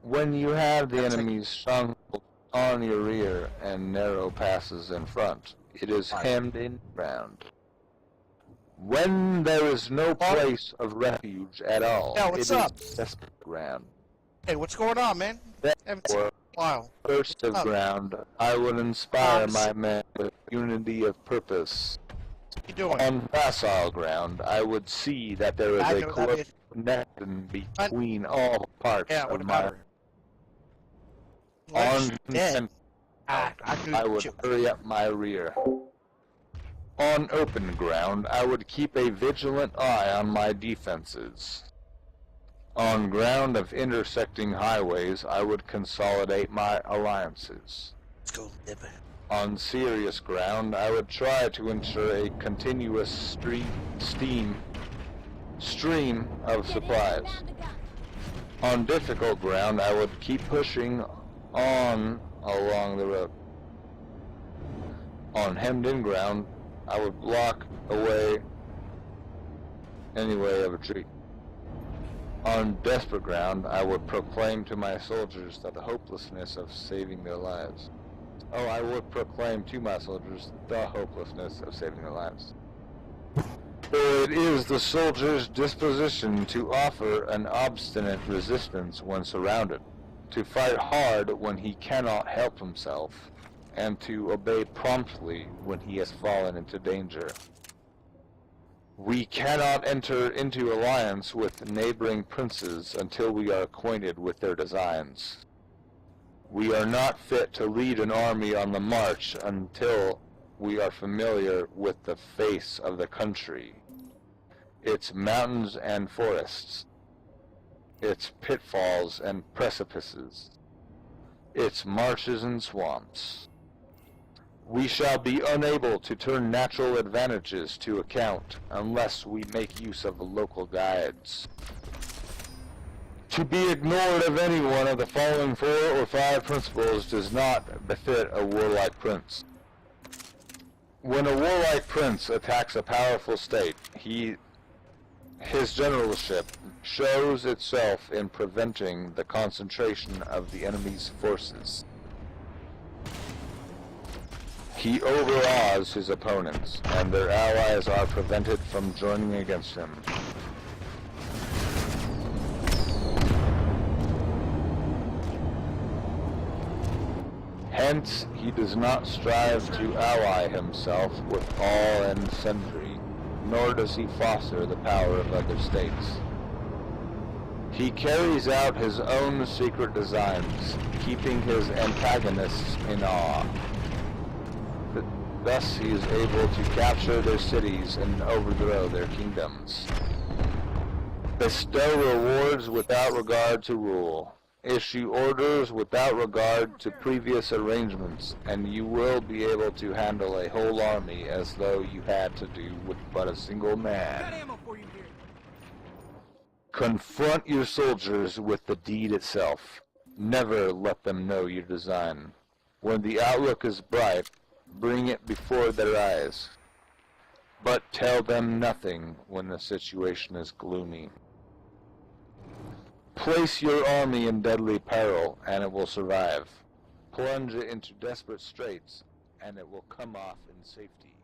Speaker 1: When you have the enemy's stronghold on your rear and narrow passes in front, it is hemmed in ground. When there is no place of refuge at all,
Speaker 9: Yeah,
Speaker 1: it
Speaker 9: what's
Speaker 1: is
Speaker 9: up?
Speaker 1: desperate ground.
Speaker 9: Hey, what's going on, man? Haven't seen you in a while.
Speaker 1: First of
Speaker 9: Oh.
Speaker 1: ground, I would inspire my men with unity of purpose.
Speaker 9: What you doing?
Speaker 1: On facile ground, I would see that there is
Speaker 9: I
Speaker 1: a
Speaker 9: know that
Speaker 1: close
Speaker 9: is-
Speaker 1: connection between all parts
Speaker 9: Yeah, what
Speaker 1: of
Speaker 9: about
Speaker 1: my...
Speaker 9: her? Well,
Speaker 1: On
Speaker 9: she's dead.
Speaker 1: consent,
Speaker 9: I
Speaker 1: I would hurry up my rear. On open ground, I would keep a vigilant eye on my defenses. On ground of intersecting highways, I would consolidate my alliances.
Speaker 9: Let's go live it.
Speaker 1: On serious ground, I would try to ensure a continuous stream of supplies. On difficult ground, I would keep pushing on along the road. On hemmed-in ground, I would block away any way of retreat. On desperate ground, I would proclaim to my soldiers the hopelessness of saving their lives. Oh, I would proclaim to my soldiers the hopelessness of saving their lives. For it is the soldier's disposition to offer an obstinate resistance when surrounded, to fight hard when he cannot help himself, and to obey promptly when he has fallen into danger. We cannot enter into alliance with neighboring princes until we are acquainted with their designs. We are not fit to lead an army on the march until we are familiar with the face of the country, its mountains and forests, its pitfalls and precipices, its marshes and swamps. We shall be unable to turn natural advantages to account unless we make use of local guides. To be ignored of any one of the following 4 or 5 principles does not befit a warlike prince. When a warlike prince attacks a powerful state, his generalship shows itself in preventing the concentration of the enemy's forces. He overawes his opponents, and their allies are prevented from joining against him. Hence, he does not strive to ally himself with all and sundry, nor does he foster the power of other states. He carries out his own secret designs, keeping his antagonists in awe. Thus he is able to capture their cities and overthrow their kingdoms. Bestow rewards without regard to rule. Issue orders without regard to previous arrangements, and you will be able to handle a whole army as though you had to do with but a single man. Confront your soldiers with the deed itself. Never let them know your design. When the outlook is bright, bring it before their eyes. But tell them nothing when the situation is gloomy. Place your army in deadly peril, and it will survive. Plunge it into desperate straits, and it will come off in safety.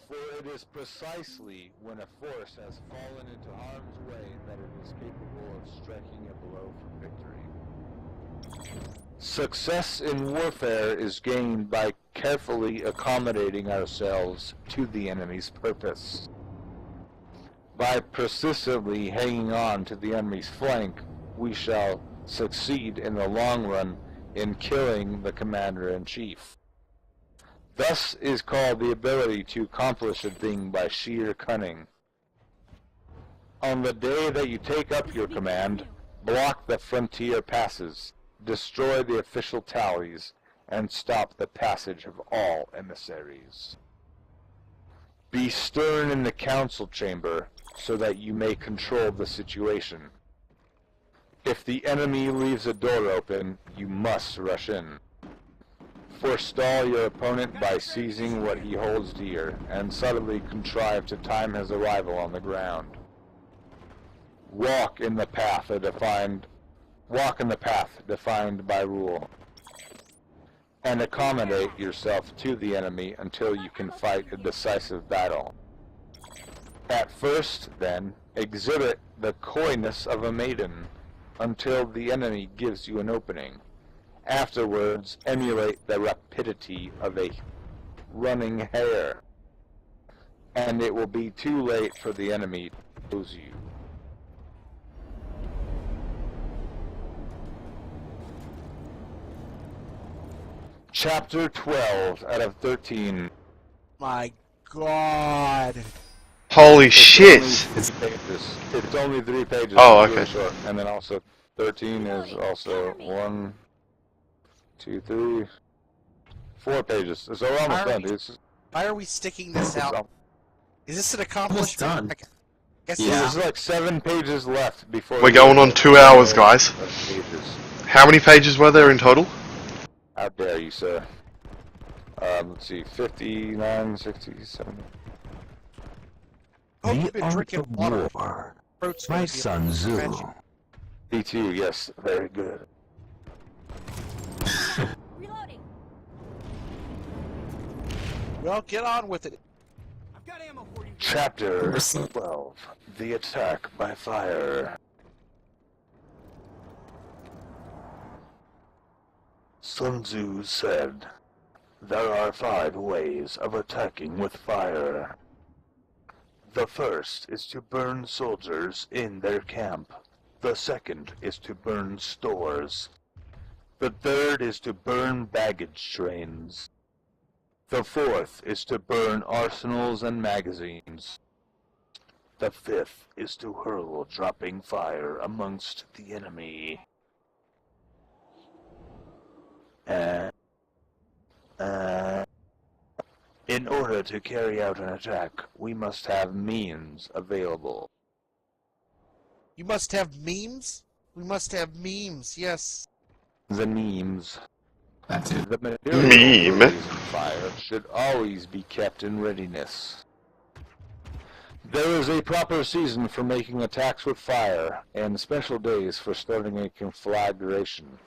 Speaker 1: For it is precisely when a force has fallen into harm's way that it is capable of striking a blow for victory. Success in warfare is gained by carefully accommodating ourselves to the enemy's purpose. By persistently hanging on to the enemy's flank, we shall succeed in the long run in killing the commander-in-chief. Thus is called the ability to accomplish a thing by sheer cunning. On the day that you take up your command, block the frontier passes, destroy the official tallies, and stop the passage of all emissaries. Be stern in the council chamber, so that you may control the situation. If the enemy leaves a door open, you must rush in. Forestall your opponent by seizing what he holds dear, and subtly contrive to time his arrival on the ground. Walk in the path defined by rule, and accommodate yourself to the enemy until you can fight a decisive battle. At first, then, exhibit the coyness of a maiden until the enemy gives you an opening. Afterwards, emulate the rapidity of a running hare, and it will be too late for the enemy to oppose you. Chapter 12 out of 13.
Speaker 9: My God.
Speaker 3: Holy shit!
Speaker 1: It's only 3 pages.
Speaker 3: Oh,
Speaker 1: it's really
Speaker 3: okay.
Speaker 1: short. And then also 13 is also 1, 2, 3, 4 pages. So we're almost done, dude.
Speaker 9: Why are we sticking this out? Is this an
Speaker 2: Almost
Speaker 9: accomplishment?
Speaker 2: done.
Speaker 9: I guess
Speaker 2: Yeah.
Speaker 1: There's like 7 pages left before
Speaker 3: We're going on 2 hours, guys.
Speaker 1: Pages.
Speaker 3: How many pages were there in total?
Speaker 1: How dare you, sir? Let's see, 59, 60, 70.
Speaker 9: hope you've been drinking water. Fruits
Speaker 4: by
Speaker 9: maybe
Speaker 4: Sun Tzu.
Speaker 9: convention.
Speaker 1: D2, yes, very good.
Speaker 6: Reloading.
Speaker 9: Well, get on with it.
Speaker 4: I've got ammo for you.
Speaker 1: Chapter 12, The Attack by Fire. Sun Tzu said, "There are 5 ways of attacking with fire. The first is to burn soldiers in their camp. The second is to burn stores. The third is to burn baggage trains. The fourth is to burn arsenals and magazines. The fifth is to hurl dropping fire amongst the enemy. In order to carry out an attack, we must have means available."
Speaker 9: You must have memes? We must have memes, yes.
Speaker 1: The memes.
Speaker 2: That too.
Speaker 1: The material for
Speaker 3: Meme?
Speaker 1: blazing fire should always be kept in readiness. There is a proper season for making attacks with fire, and special days for starting a conflagration.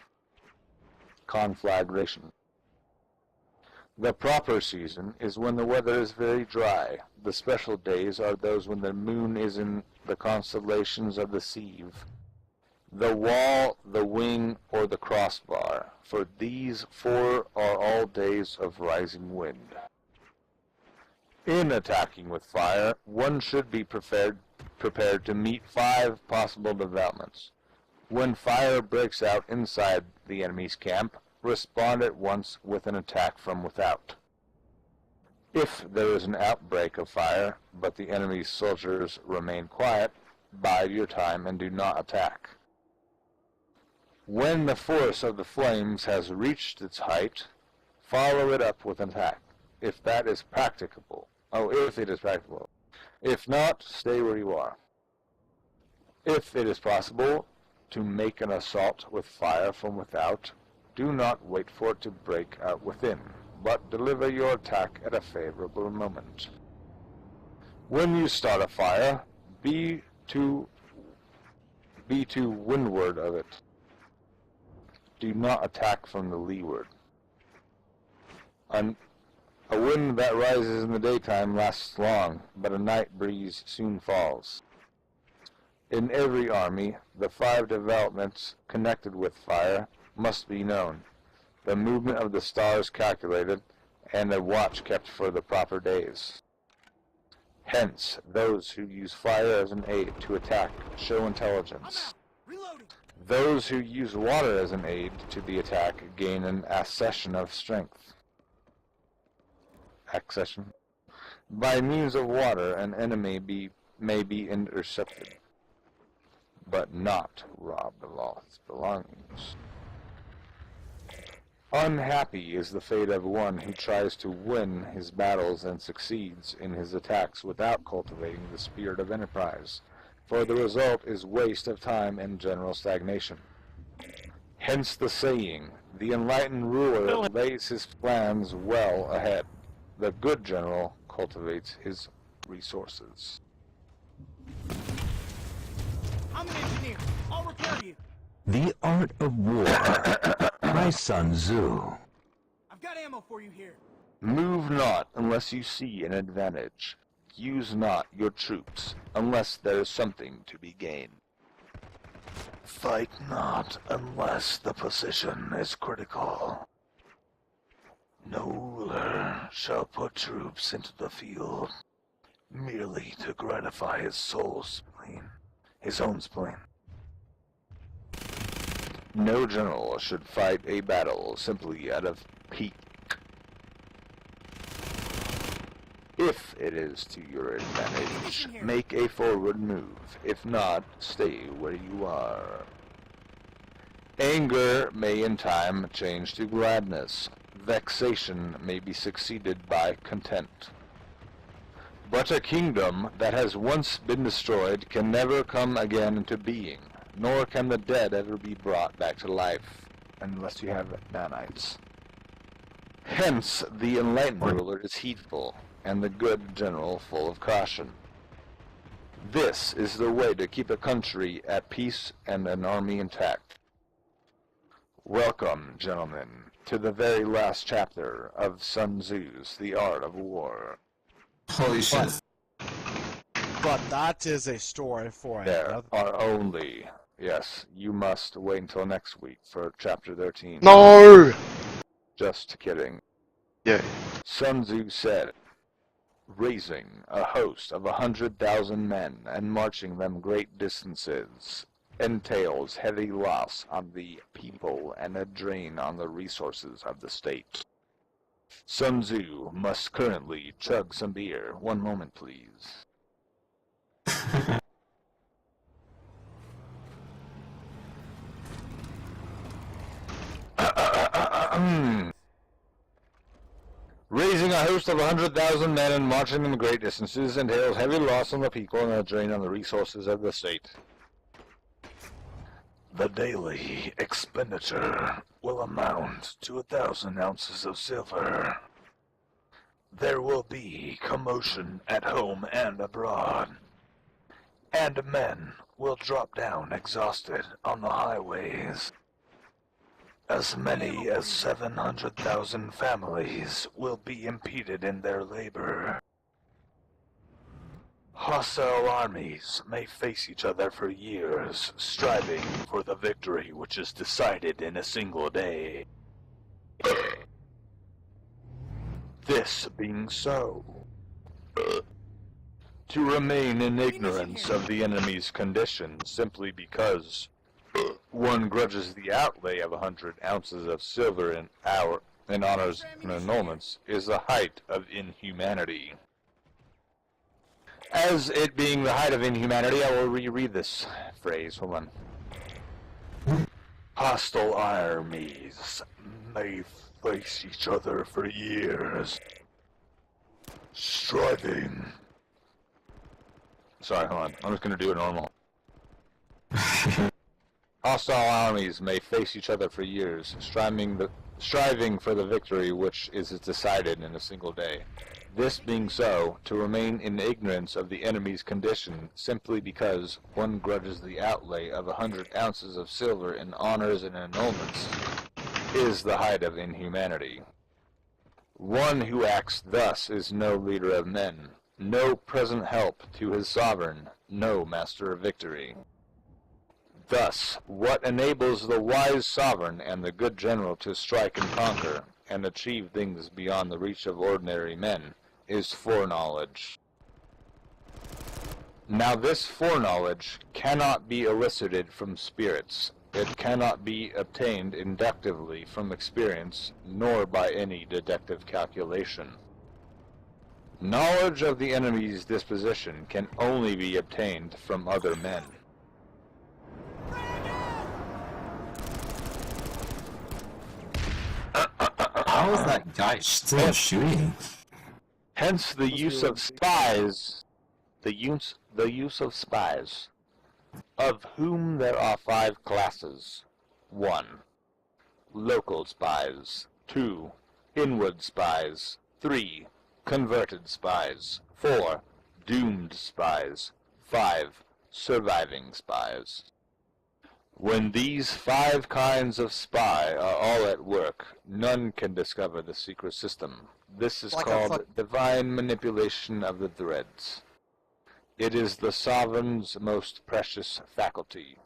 Speaker 1: The proper season is when the weather is very dry. The special days are those when the moon is in the constellations of the sieve, the wall, the wing, or the crossbar, for these 4 are all days of rising wind. In attacking with fire, one should be prepared to meet 5 possible developments. When fire breaks out inside the enemy's camp, respond at once with an attack from without. If there is an outbreak of fire, but the enemy's soldiers remain quiet, bide your time and do not attack. When the force of the flames has reached its height, follow it up with an attack, if it is practicable. If not, stay where you are. If it is possible to make an assault with fire from without, do not wait for it to break out within, but deliver your attack at a favorable moment. When you start a fire, be to windward of it. Do not attack from the leeward. A wind that rises in the daytime lasts long, but a night breeze soon falls. In every army, the 5 developments connected with fire must be known, the movement of the stars calculated, and a watch kept for the proper days. Hence, those who use fire as an aid to attack show intelligence. Those who use water as an aid to the attack gain an accession of strength. Accession. By means of water, an enemy may be intercepted, but not robbed of all his belongings. Unhappy is the fate of one who tries to win his battles and succeeds in his attacks without cultivating the spirit of enterprise, for the result is waste of time and general stagnation. Hence the saying, the enlightened ruler lays his plans well ahead. The good general cultivates his resources.
Speaker 4: I'm an engineer. I'll repair you.
Speaker 10: The Art of War by Sun Tzu.
Speaker 4: I've got ammo for you here.
Speaker 1: Move not unless you see an advantage. Use not your troops unless there is something to be gained. Fight not unless the position is critical. No ruler shall put troops into the field merely to gratify his soul's spleen, his own spleen. No general should fight a battle simply out of pique. If it is to your advantage, make a forward move. If not, stay where you are. Anger may in time change to gladness. Vexation may be succeeded by content. But a kingdom that has once been destroyed can never come again into being, nor can the dead ever be brought back to life, unless you have nanites. Hence, the enlightened ruler is heedful, and the good general full of caution. This is the way to keep a country at peace and an army intact. Welcome, gentlemen, to the very last chapter of Sun Tzu's The Art of War.
Speaker 2: Holy shit.
Speaker 9: But that is a story for
Speaker 1: There
Speaker 9: another.
Speaker 1: are only... Yes, you must wait until next week for chapter 13.
Speaker 3: No!
Speaker 1: Just kidding.
Speaker 3: Yeah.
Speaker 1: Sun Tzu said, raising a host of 100,000 men and marching them great distances entails heavy loss on the people and a drain on the resources of the state. Sun Tzu must currently chug some beer. One moment, please. Raising a host of 100,000 men and marching them great distances entails heavy loss on the people and a drain on the resources of the state. The daily expenditure will amount to 1,000 ounces of silver. There will be commotion at home and abroad, and men will drop down exhausted on the highways. As many as 700,000 families will be impeded in their labor. Hostile armies may face each other for years, striving for the victory which is decided in a single day. This being so, to remain in ignorance of the enemy's condition simply because one grudges the outlay of 100 ounces of silver in honors and annulments is the height of inhumanity. As it being the height of inhumanity, I will reread this phrase. Hold on. Hostile armies may face each other for years, striving. Sorry, hold on. I'm just gonna do it normal. Hostile armies may face each other for years, striving for the victory which is decided in a single day. This being so, to remain in ignorance of the enemy's condition simply because one grudges the outlay of 100 ounces of silver in honors and annulments is the height of inhumanity. One who acts thus is no leader of men, no present help to his sovereign, no master of victory. Thus, what enables the wise sovereign and the good general to strike and conquer, and achieve things beyond the reach of ordinary men, is foreknowledge. Now this foreknowledge cannot be elicited from spirits. It cannot be obtained inductively from experience, nor by any deductive calculation. Knowledge of the enemy's disposition can only be obtained from other men.
Speaker 2: How is that guy still shooting?
Speaker 1: Hence the use of spies, the use of spies, of whom there are 5 classes. 1. Local spies. 2. Inward spies. 3. Converted spies. 4. Doomed spies. 5. Surviving spies. When these 5 kinds of spy are all at work, none can discover the secret system. This is called divine manipulation of the threads. It is the sovereign's most precious faculty.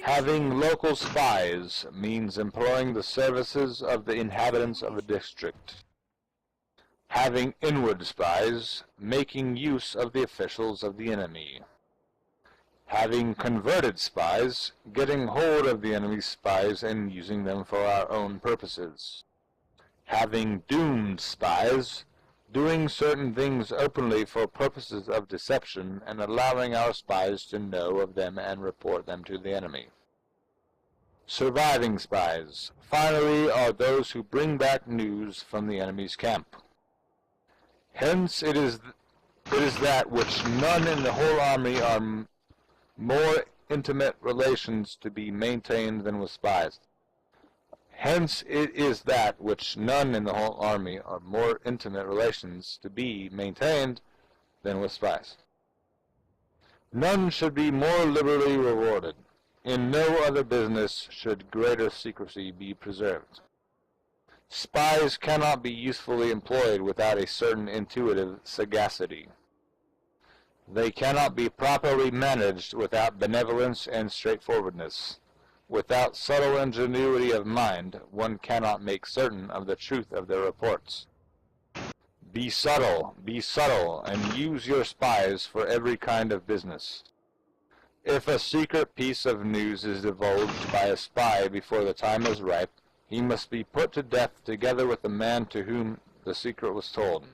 Speaker 1: Having local spies means employing the services of the inhabitants of a district. Having inward spies, making use of the officials of the enemy. Having converted spies, getting hold of the enemy's spies and using them for our own purposes. Having doomed spies, doing certain things openly for purposes of deception and allowing our spies to know of them and report them to the enemy. Surviving spies, finally, are those who bring back news from the enemy's camp. Hence it is that which none in the whole army are more intimate relations to be maintained than with spies. Hence it is that which none in the whole army are more intimate relations to be maintained than with spies. None should be more liberally rewarded. In no other business should greater secrecy be preserved. Spies cannot be usefully employed without a certain intuitive sagacity. They cannot be properly managed without benevolence and straightforwardness. Without subtle ingenuity of mind, one cannot make certain of the truth of their reports. Be subtle, and use your spies for every kind of business. If a secret piece of news is divulged by a spy before the time is ripe, he must be put to death together with the man to whom the secret was told.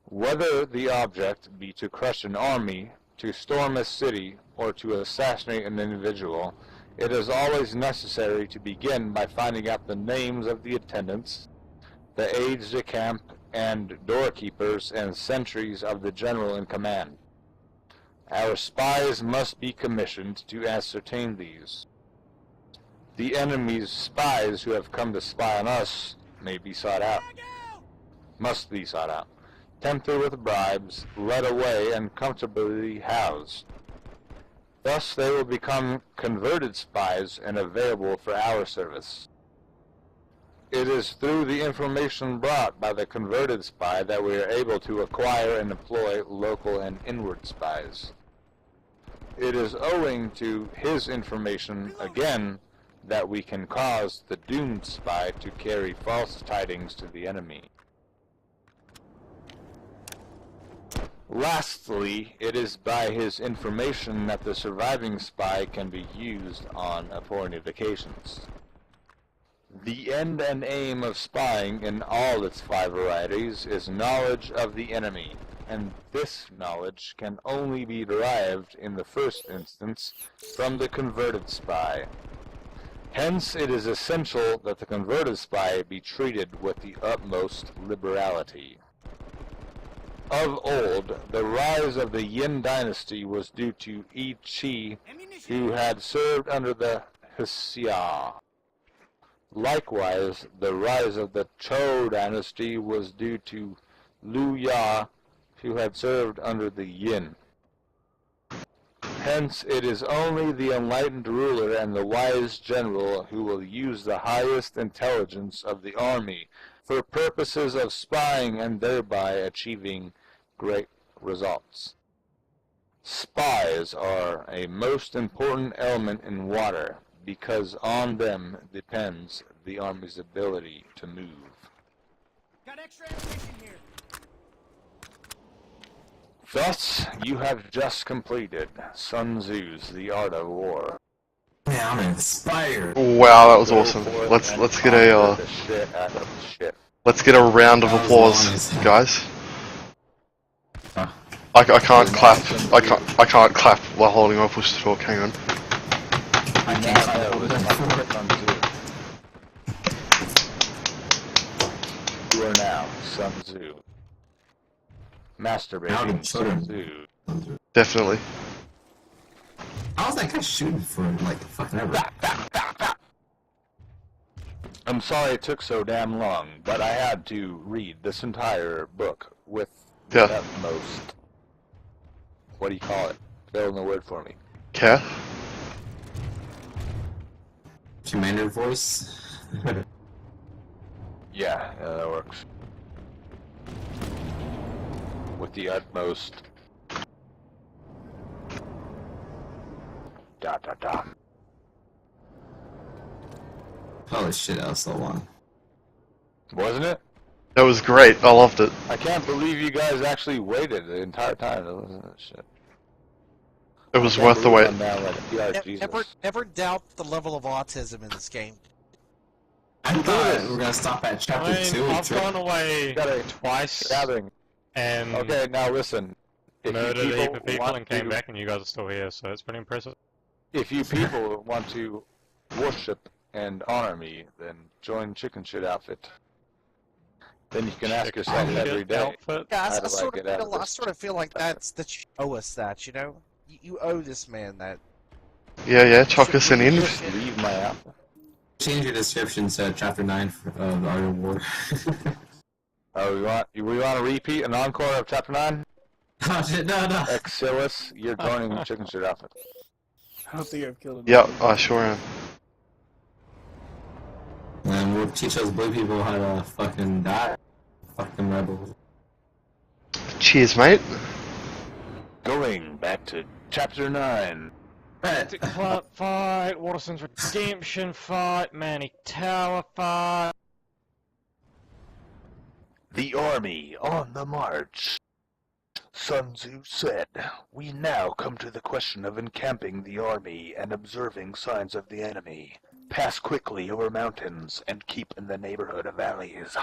Speaker 1: Whether the object be to crush an army, to storm a city, or to assassinate an individual, it is always necessary to begin by finding out the names of the attendants, the aides-de-camp, and doorkeepers and sentries of the general in command. Our spies must be commissioned to ascertain these. The enemy's spies who have come to spy on us must be sought out, tempted with bribes, led away, and comfortably housed. Thus they will become converted spies and available for our service. It is through the information brought by the converted spy that we are able to acquire and employ local and inward spies. It is owing to his information, again, that we can cause the doomed spy to carry false tidings to the enemy. Lastly, it is by his information that the surviving spy can be used on appointed occasions. The end and aim of spying in all its 5 varieties is knowledge of the enemy, and this knowledge can only be derived in the first instance from the converted spy. Hence it is essential that the converted spy be treated with the utmost liberality. Of old, the rise of the Yin dynasty was due to Yi Qi, who had served under the Xia. Likewise, the rise of the Zhou dynasty was due to Liu Ya, who had served under the Yin. Hence, it is only the enlightened ruler and the wise general who will use the highest intelligence of the army for purposes of spying and thereby achieving great results. Spies are a most important element in water because on them depends the Army's ability to move.
Speaker 4: Got extra ammunition here.
Speaker 1: Thus, you have just completed Sun Tzu's The Art of War.
Speaker 2: Yeah, I'm inspired.
Speaker 3: Wow, that was awesome.
Speaker 1: Go forth
Speaker 3: Let's
Speaker 1: and
Speaker 3: get a
Speaker 1: conquer the shit out of the shit.
Speaker 3: let's get a round of
Speaker 2: That was
Speaker 3: applause,
Speaker 2: long as-
Speaker 3: guys.
Speaker 2: Huh.
Speaker 3: I can't clap. I can't clap while holding my push to talk. Hang on.
Speaker 2: I
Speaker 1: Now
Speaker 2: can't
Speaker 1: know
Speaker 2: hold
Speaker 1: is
Speaker 2: it
Speaker 1: my
Speaker 2: for
Speaker 1: Sun Tzu. You are now Sun Tzu. Masturbating Sun Tzu.
Speaker 3: Definitely.
Speaker 2: I was that guy shooting for like fucking ever.
Speaker 1: I'm sorry it took so damn long, but I had to read this entire book with
Speaker 3: Yeah.
Speaker 1: the utmost. What do you call it? Fill in the word for me.
Speaker 3: Care.
Speaker 2: Commander voice.
Speaker 1: Yeah, that works. With the utmost. Da da da.
Speaker 2: Holy shit, that was so long.
Speaker 1: Wasn't it?
Speaker 3: That was great. I loved it.
Speaker 1: I can't believe you guys actually waited the entire time to listen to this shit.
Speaker 3: It was
Speaker 1: Can't
Speaker 3: worth the
Speaker 1: believe
Speaker 3: wait.
Speaker 1: I'm now like, yeah, Jesus.
Speaker 9: Never doubt the level of autism in this game.
Speaker 2: I thought we were gonna stop at chapter 2.
Speaker 7: I've gone away
Speaker 1: Got a
Speaker 7: twice
Speaker 1: gathering.
Speaker 7: and
Speaker 1: Okay, now listen. If
Speaker 7: murdered a
Speaker 1: you
Speaker 7: heap of people
Speaker 1: want
Speaker 7: and came
Speaker 1: to-
Speaker 7: back, and you guys are still here, so it's pretty impressive.
Speaker 1: If you people want to worship and honor me, then join Chicken Shit Outfit. Then you can ask yourself every day.
Speaker 7: Outfit.
Speaker 9: Yeah,
Speaker 1: How
Speaker 9: I
Speaker 1: do I
Speaker 9: sort
Speaker 1: get
Speaker 9: of
Speaker 1: out
Speaker 9: feel,
Speaker 1: of
Speaker 9: I
Speaker 1: this?
Speaker 9: sort of feel like that you owe us that, you know? You owe this man that.
Speaker 3: Yeah, chuck us an in.
Speaker 1: Just leave my outfit.
Speaker 2: Change your description to chapter 9 of the Art of War.
Speaker 1: Oh, we want to repeat an encore of Chapter 9?
Speaker 2: Oh shit, no.
Speaker 1: Exilis, you're joining Chicken Shit Outfit.
Speaker 7: I don't think I've killed
Speaker 3: Yeah, I sure am.
Speaker 2: And we'll teach those blue people how to fucking die. Fucking rebels.
Speaker 3: Cheers, mate.
Speaker 1: Going back to Chapter 9.
Speaker 7: Club fight, Waterson's Redemption fight, Manny Tower fight.
Speaker 1: The army on the march. Sun Tzu said, "We now come to the question of encamping the army and observing signs of the enemy. Pass quickly over mountains and keep in the neighborhood of valleys.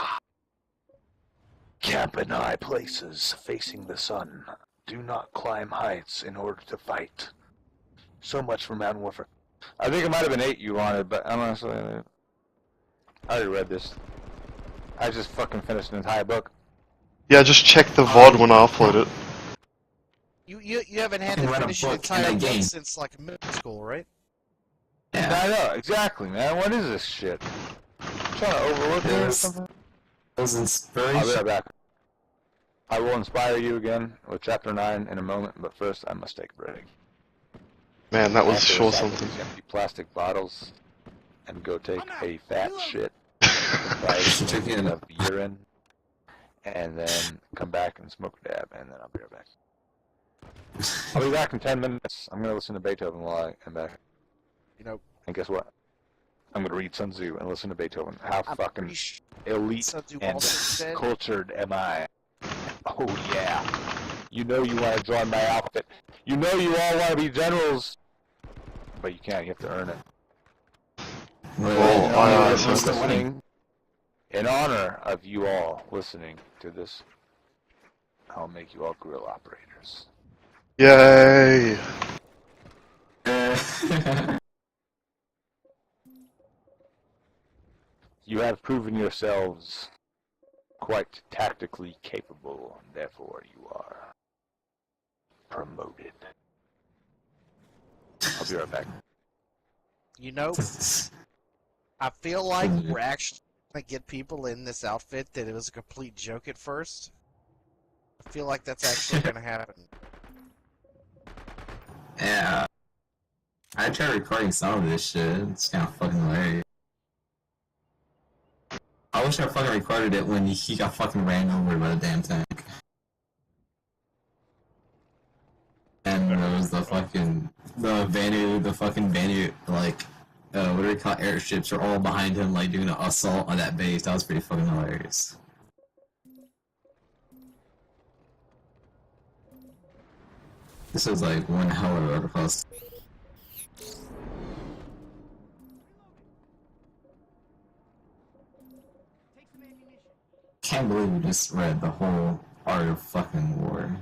Speaker 1: Camp in high places facing the sun. Do not climb heights in order to fight." So much for mountain warfare. I think it might have been 8 you wanted, but I'm honestly... I already read this. I just fucking finished an entire book.
Speaker 3: Yeah, just check the VOD when I upload it.
Speaker 9: You haven't had to
Speaker 2: Read a
Speaker 9: finish an
Speaker 2: book
Speaker 9: entire
Speaker 2: in a
Speaker 9: book
Speaker 2: game.
Speaker 9: since like middle school, right?
Speaker 2: Yeah.
Speaker 1: I know, exactly, man. What is this shit? Trying to overlook it or
Speaker 2: Yes.
Speaker 1: something?
Speaker 2: Those
Speaker 1: I'll be
Speaker 2: inspiration.
Speaker 1: right back. I will inspire you again with Chapter 9 in a moment, but first I must take a break.
Speaker 3: Man, that was
Speaker 1: After
Speaker 3: sure
Speaker 1: recycle
Speaker 3: something.
Speaker 1: these empty plastic bottles and go take
Speaker 4: I'm out.
Speaker 1: a fat
Speaker 4: You
Speaker 1: shit
Speaker 2: Chicken.
Speaker 1: comprised of urine, and then come back and smoke a dab, and then I'll be right back. I'll be back in 10 minutes. I'm gonna listen to Beethoven while I am back.
Speaker 9: You know,
Speaker 1: And guess what? I'm gonna read Sun Tzu and listen to Beethoven. How
Speaker 9: I'm
Speaker 1: fucking
Speaker 9: pretty sure
Speaker 1: elite
Speaker 9: Sun Tzu
Speaker 1: and
Speaker 9: also said.
Speaker 1: cultured am I? Oh yeah. You know you want to join my outfit. You know you all want to be generals. But you can't, you have to earn it.
Speaker 3: Oh,
Speaker 1: In
Speaker 3: so
Speaker 1: honor of listening, in honor of you all listening to this, I'll make you all grill operators.
Speaker 3: Yay!
Speaker 1: You have proven yourselves quite tactically capable, therefore you are promoted. I'll be right back.
Speaker 9: You know, I feel like we're actually gonna get people in this outfit that it was a complete joke at first. I feel like that's actually gonna happen.
Speaker 2: Yeah. I tried recording some of this shit. It's kind of fucking hilarious. I wish I fucking recorded it when he got fucking ran over by the damn tank. And there was the fucking like what do we call it? Airships are all behind him, like doing an assault on that base. That was pretty fucking hilarious. This is like one hell of a roller coaster. Can't believe we just read the whole Art of fucking War.